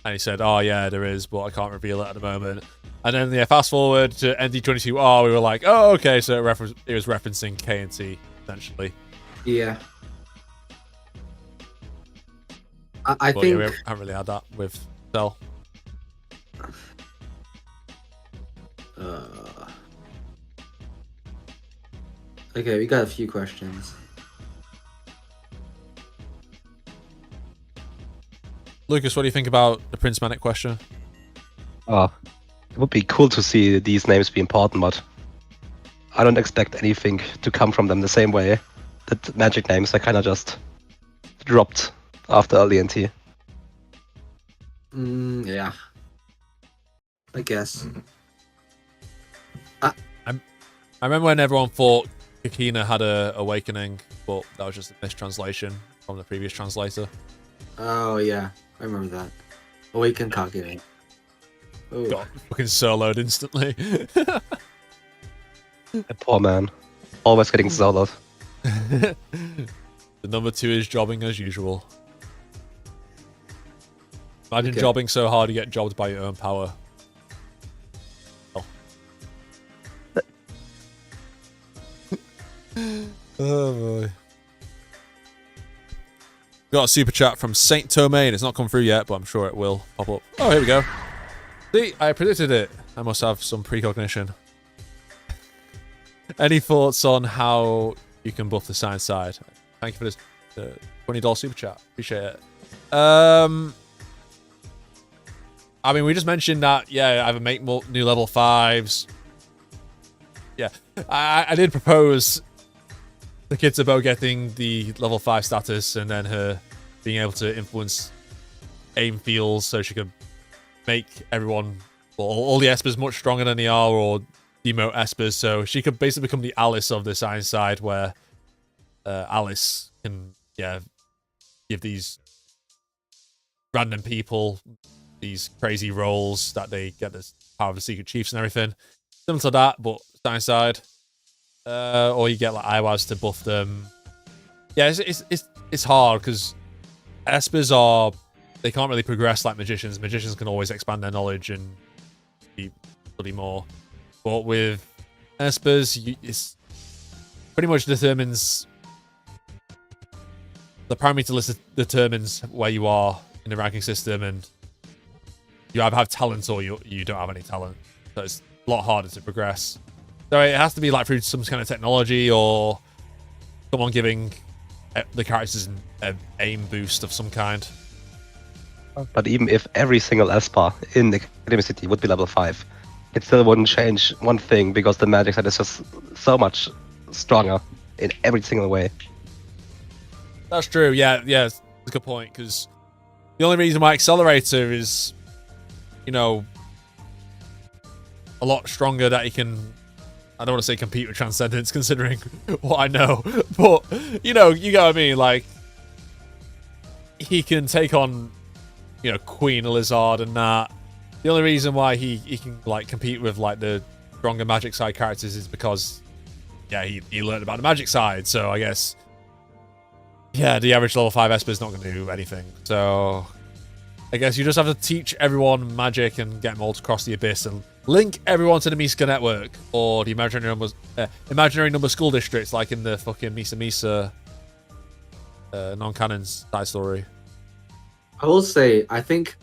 And he said, "Oh yeah, there is, but I can't reveal it at the moment." And then yeah, fast forward to ND22. Oh, we were like, "Oh, okay." So it was referencing K and T essentially. Yeah. I think we haven't really had that with Cell. Okay, we got a few questions. Lucas, what do you think about the Prince Manic question? It would be cool to see these names be important, but I don't expect anything to come from them the same way that magic names are kind of just dropped after early NT. Yeah. I guess. I remember when everyone thought Kikina had a awakening, but that was just a mistranslation from the previous translator. Oh yeah, I remember that. Awaken Kagine. Oh. Got fucking soloed instantly. A poor man. Always getting soloed. The number 2 is jobbing as usual. Imagine jobbing so hard you get jobbed by your own power. Oh. Oh boy. Got a super chat from Saint Tomain. It's not come through yet, but I'm sure it will pop up. Oh, here we go. See, I predicted it. I must have some precognition. Any thoughts on how you can buff the science side? Thank you for this $20 super chat. Appreciate it. I mean, we just mentioned that, yeah, either make more new level 5s. Yeah, I did propose the kids about getting the level 5 status and then her being able to influence aim fields so she could make everyone, well, all the espers much stronger than they are, or demote espers, so she could basically become the Alice of the science side, where Alice can, yeah, give these random people these crazy roles that they get the power of the secret chiefs and everything. Similar to that, but science side. Or you get like Iwas to buff them. Yeah, it's hard because espers they can't really progress like magicians. Magicians can always expand their knowledge and study more. But with espers, it's pretty much determines the parameter list determines where you are in the ranking system, and you either have talent or you don't have any talent. So it's a lot harder to progress. So it has to be like through some kind of technology or someone giving the characters an aim boost of some kind. But even if every single Esper in the Academy City would be level 5, it still wouldn't change one thing, because the magic side is just so much stronger in every single way. That's true. Yeah, it's a good point, because the only reason why Accelerator is, you know, a lot stronger that he can, I don't want to say compete with Transcendence, considering what I know, but, you know, you get what I mean, like, he can take on, you know, Queen Lizard and that. The only reason why he can, like, compete with, like, the stronger magic side characters is because, yeah, he learned about the magic side, so I guess, yeah, the average level 5 Esper is not going to do anything, so I guess you just have to teach everyone magic and get them all to cross the abyss and link everyone to the Misa network or the imaginary number school districts, like in the fucking Misa non-canon side story. I will say, I think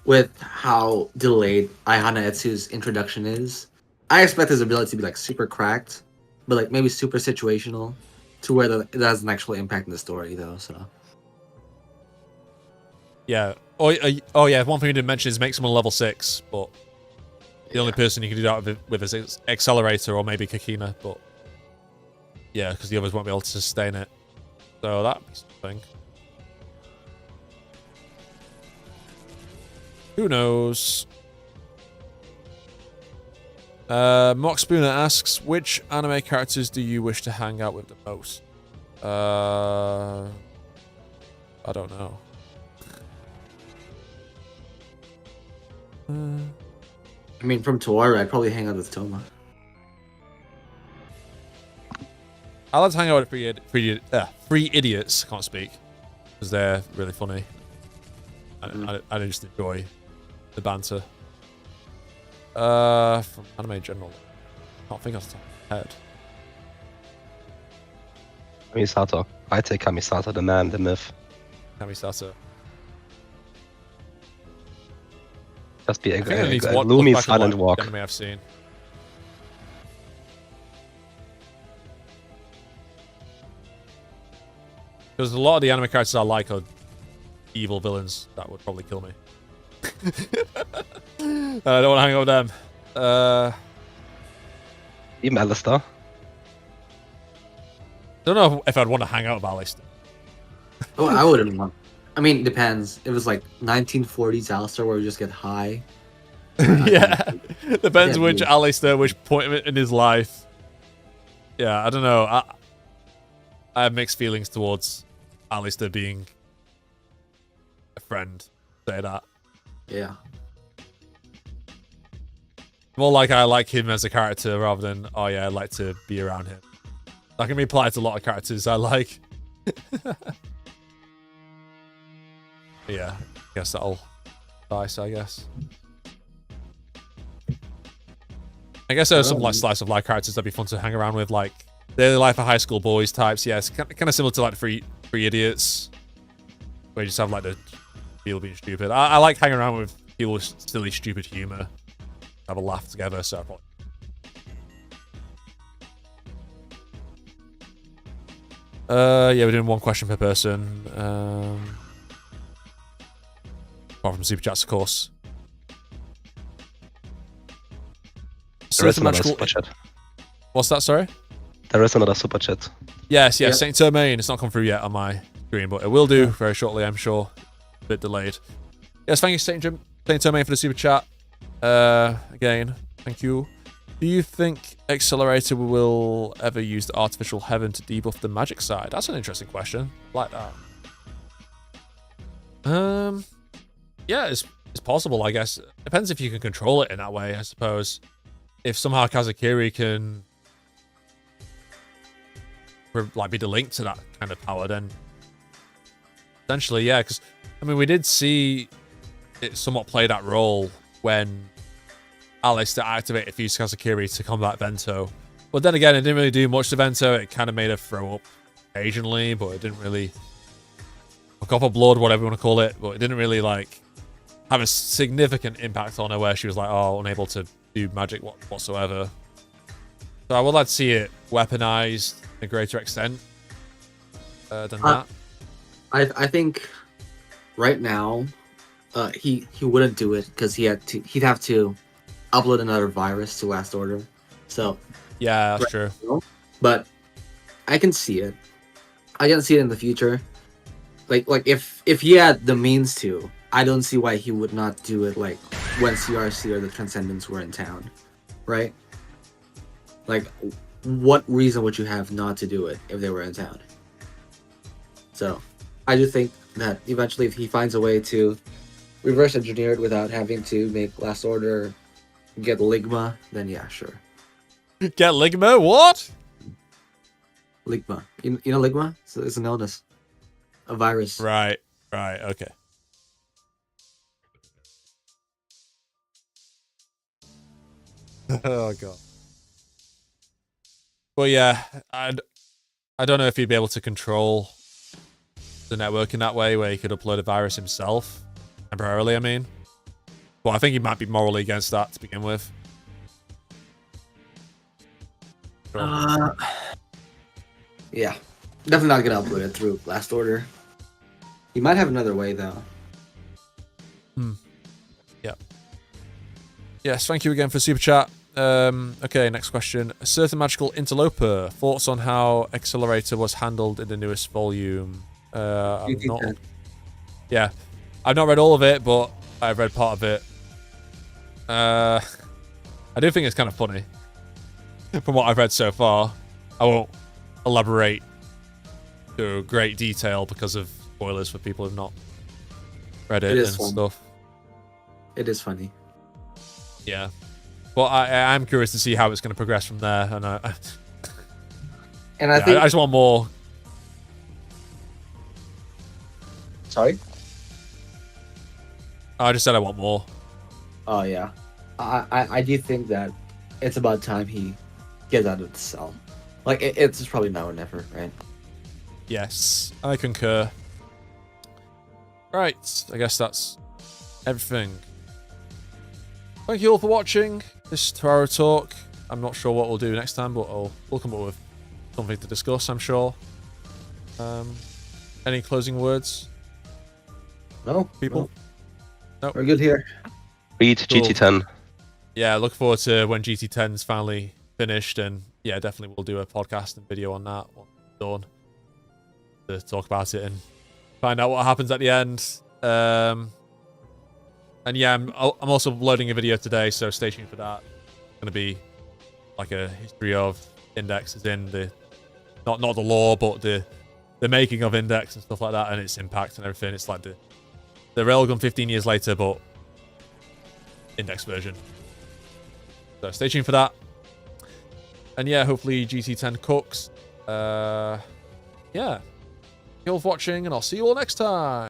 with how delayed Aihana Etsu's introduction is, I expect his ability to be like super cracked, but like maybe super situational, to where it has an actual impact in the story though. So yeah. Oh yeah. One thing we didn't mention is make someone level 6, but the only person you can do that with is Accelerator or maybe Kakina, but yeah, because the others won't be able to sustain it. So that'd be something. Who knows? Mock Spooner asks, which anime characters do you wish to hang out with the most? I don't know. I mean, from Toaru, I'd probably hang out with Toma. I like to hang out with Free Idiots. Can't speak because they're really funny. I just enjoy the banter. From anime in general, I can't think off the top of my head. Kamisato. I take Kamisato, the man, the myth. Kamisato. Just be a gloomy, silent walk. Anime I've seen. Because a lot of the anime characters I like are evil villains that would probably kill me. I don't want to hang out with them. Even Alistair. Don't know if I'd want to hang out with Alistair. Oh, I wouldn't want. I mean, depends. It was like 1940s Alistair where we just get high. Yeah, depends which Alistair, which point in his life. Yeah, I don't know. I have mixed feelings towards Alistair being a friend. Say that. Yeah. More like I like him as a character rather than, oh yeah, I'd like to be around him. That can be applied to a lot of characters I like. Yeah, I guess that'll dice, I guess. I guess there are some like slice of life characters that'd be fun to hang around with, like daily life of high school boys types. Yeah, it's kind of similar to like the Free Idiots, where you just have like the people being stupid. I like hanging around with people with silly, stupid humor. Have a laugh together, so probably. Yeah, we're doing one question per person. Apart from super chats, of course. There is another super chat. What's that, sorry? There is another super chat. Yes, Saint Termain. It's not come through yet on my screen, but it will do very shortly, I'm sure. A bit delayed. Yes, thank you, Saint Termain, for the super chat. Again, thank you. Do you think Accelerator will ever use the artificial heaven to debuff the magic side? That's an interesting question. I like that. Yeah, it's possible, I guess. Depends if you can control it in that way, I suppose. If somehow Kazakiri can like be the link to that kind of power, then essentially, yeah. Because I mean, we did see it somewhat play that role when Alistair activated Fuse Kazakiri to combat Vento. But then again, it didn't really do much to Vento. It kind of made her throw up occasionally, but it didn't really copper blood, whatever you want to call it, but it didn't really like have a significant impact on her where she was like, oh, unable to do magic whatsoever. So I would like to see it weaponized to a greater extent than that. I think right now he wouldn't do it because he'd have to upload another virus to Last Order. So yeah, that's true. But I can see it. I can see it in the future. Like if he had the means to, I don't see why he would not do it like when CRC or the Transcendents were in town, right? Like, what reason would you have not to do it if they were in town? So, I do think that eventually, if he finds a way to reverse engineer it without having to make Last Order get Ligma, then yeah, sure. Get Ligma? What? Ligma. You know Ligma? It's an illness. A virus. Right, okay. Oh, God. Well, yeah, I don't know if he'd be able to control the network in that way, where he could upload a virus himself, temporarily, I mean. But I think he might be morally against that to begin with. Yeah. Definitely not gonna upload it through Last Order. He might have another way, though. Yeah. Yes, thank you again for Super Chat. Okay, next question. A Certain Magical Interloper. Thoughts on how Accelerator was handled in the newest volume? I've not read all of it, but I've read part of it. I do think it's kind of funny. From what I've read so far. I won't elaborate to great detail because of spoilers for people who've not read it and stuff. It is funny. Yeah. Well, I'm curious to see how it's going to progress from there, and I think I just want more. Sorry? I just said I want more. Oh yeah, I do think that it's about time he gets out of the cell. Like it's probably now or never, right? Yes, I concur. Right, I guess that's everything. Thank you all for watching this Toaru talk. I'm not sure what we'll do next time, but we'll come up with something to discuss, I'm sure. Any closing words? No, people? No. We're good here. Read cool. GT10. Yeah, look forward to when GT10's finally finished, and yeah, definitely we'll do a podcast and video on that once it's done to talk about it and find out what happens at the end. And yeah, I'm also loading a video today, so stay tuned for that. It's going to be like a history of Index, as in the not the lore, but the making of Index and stuff like that, and its impact and everything. It's like the Railgun 15 years later, but Index version. So stay tuned for that. And yeah, hopefully GT10 cooks. Yeah. Thank you all for watching, and I'll see you all next time.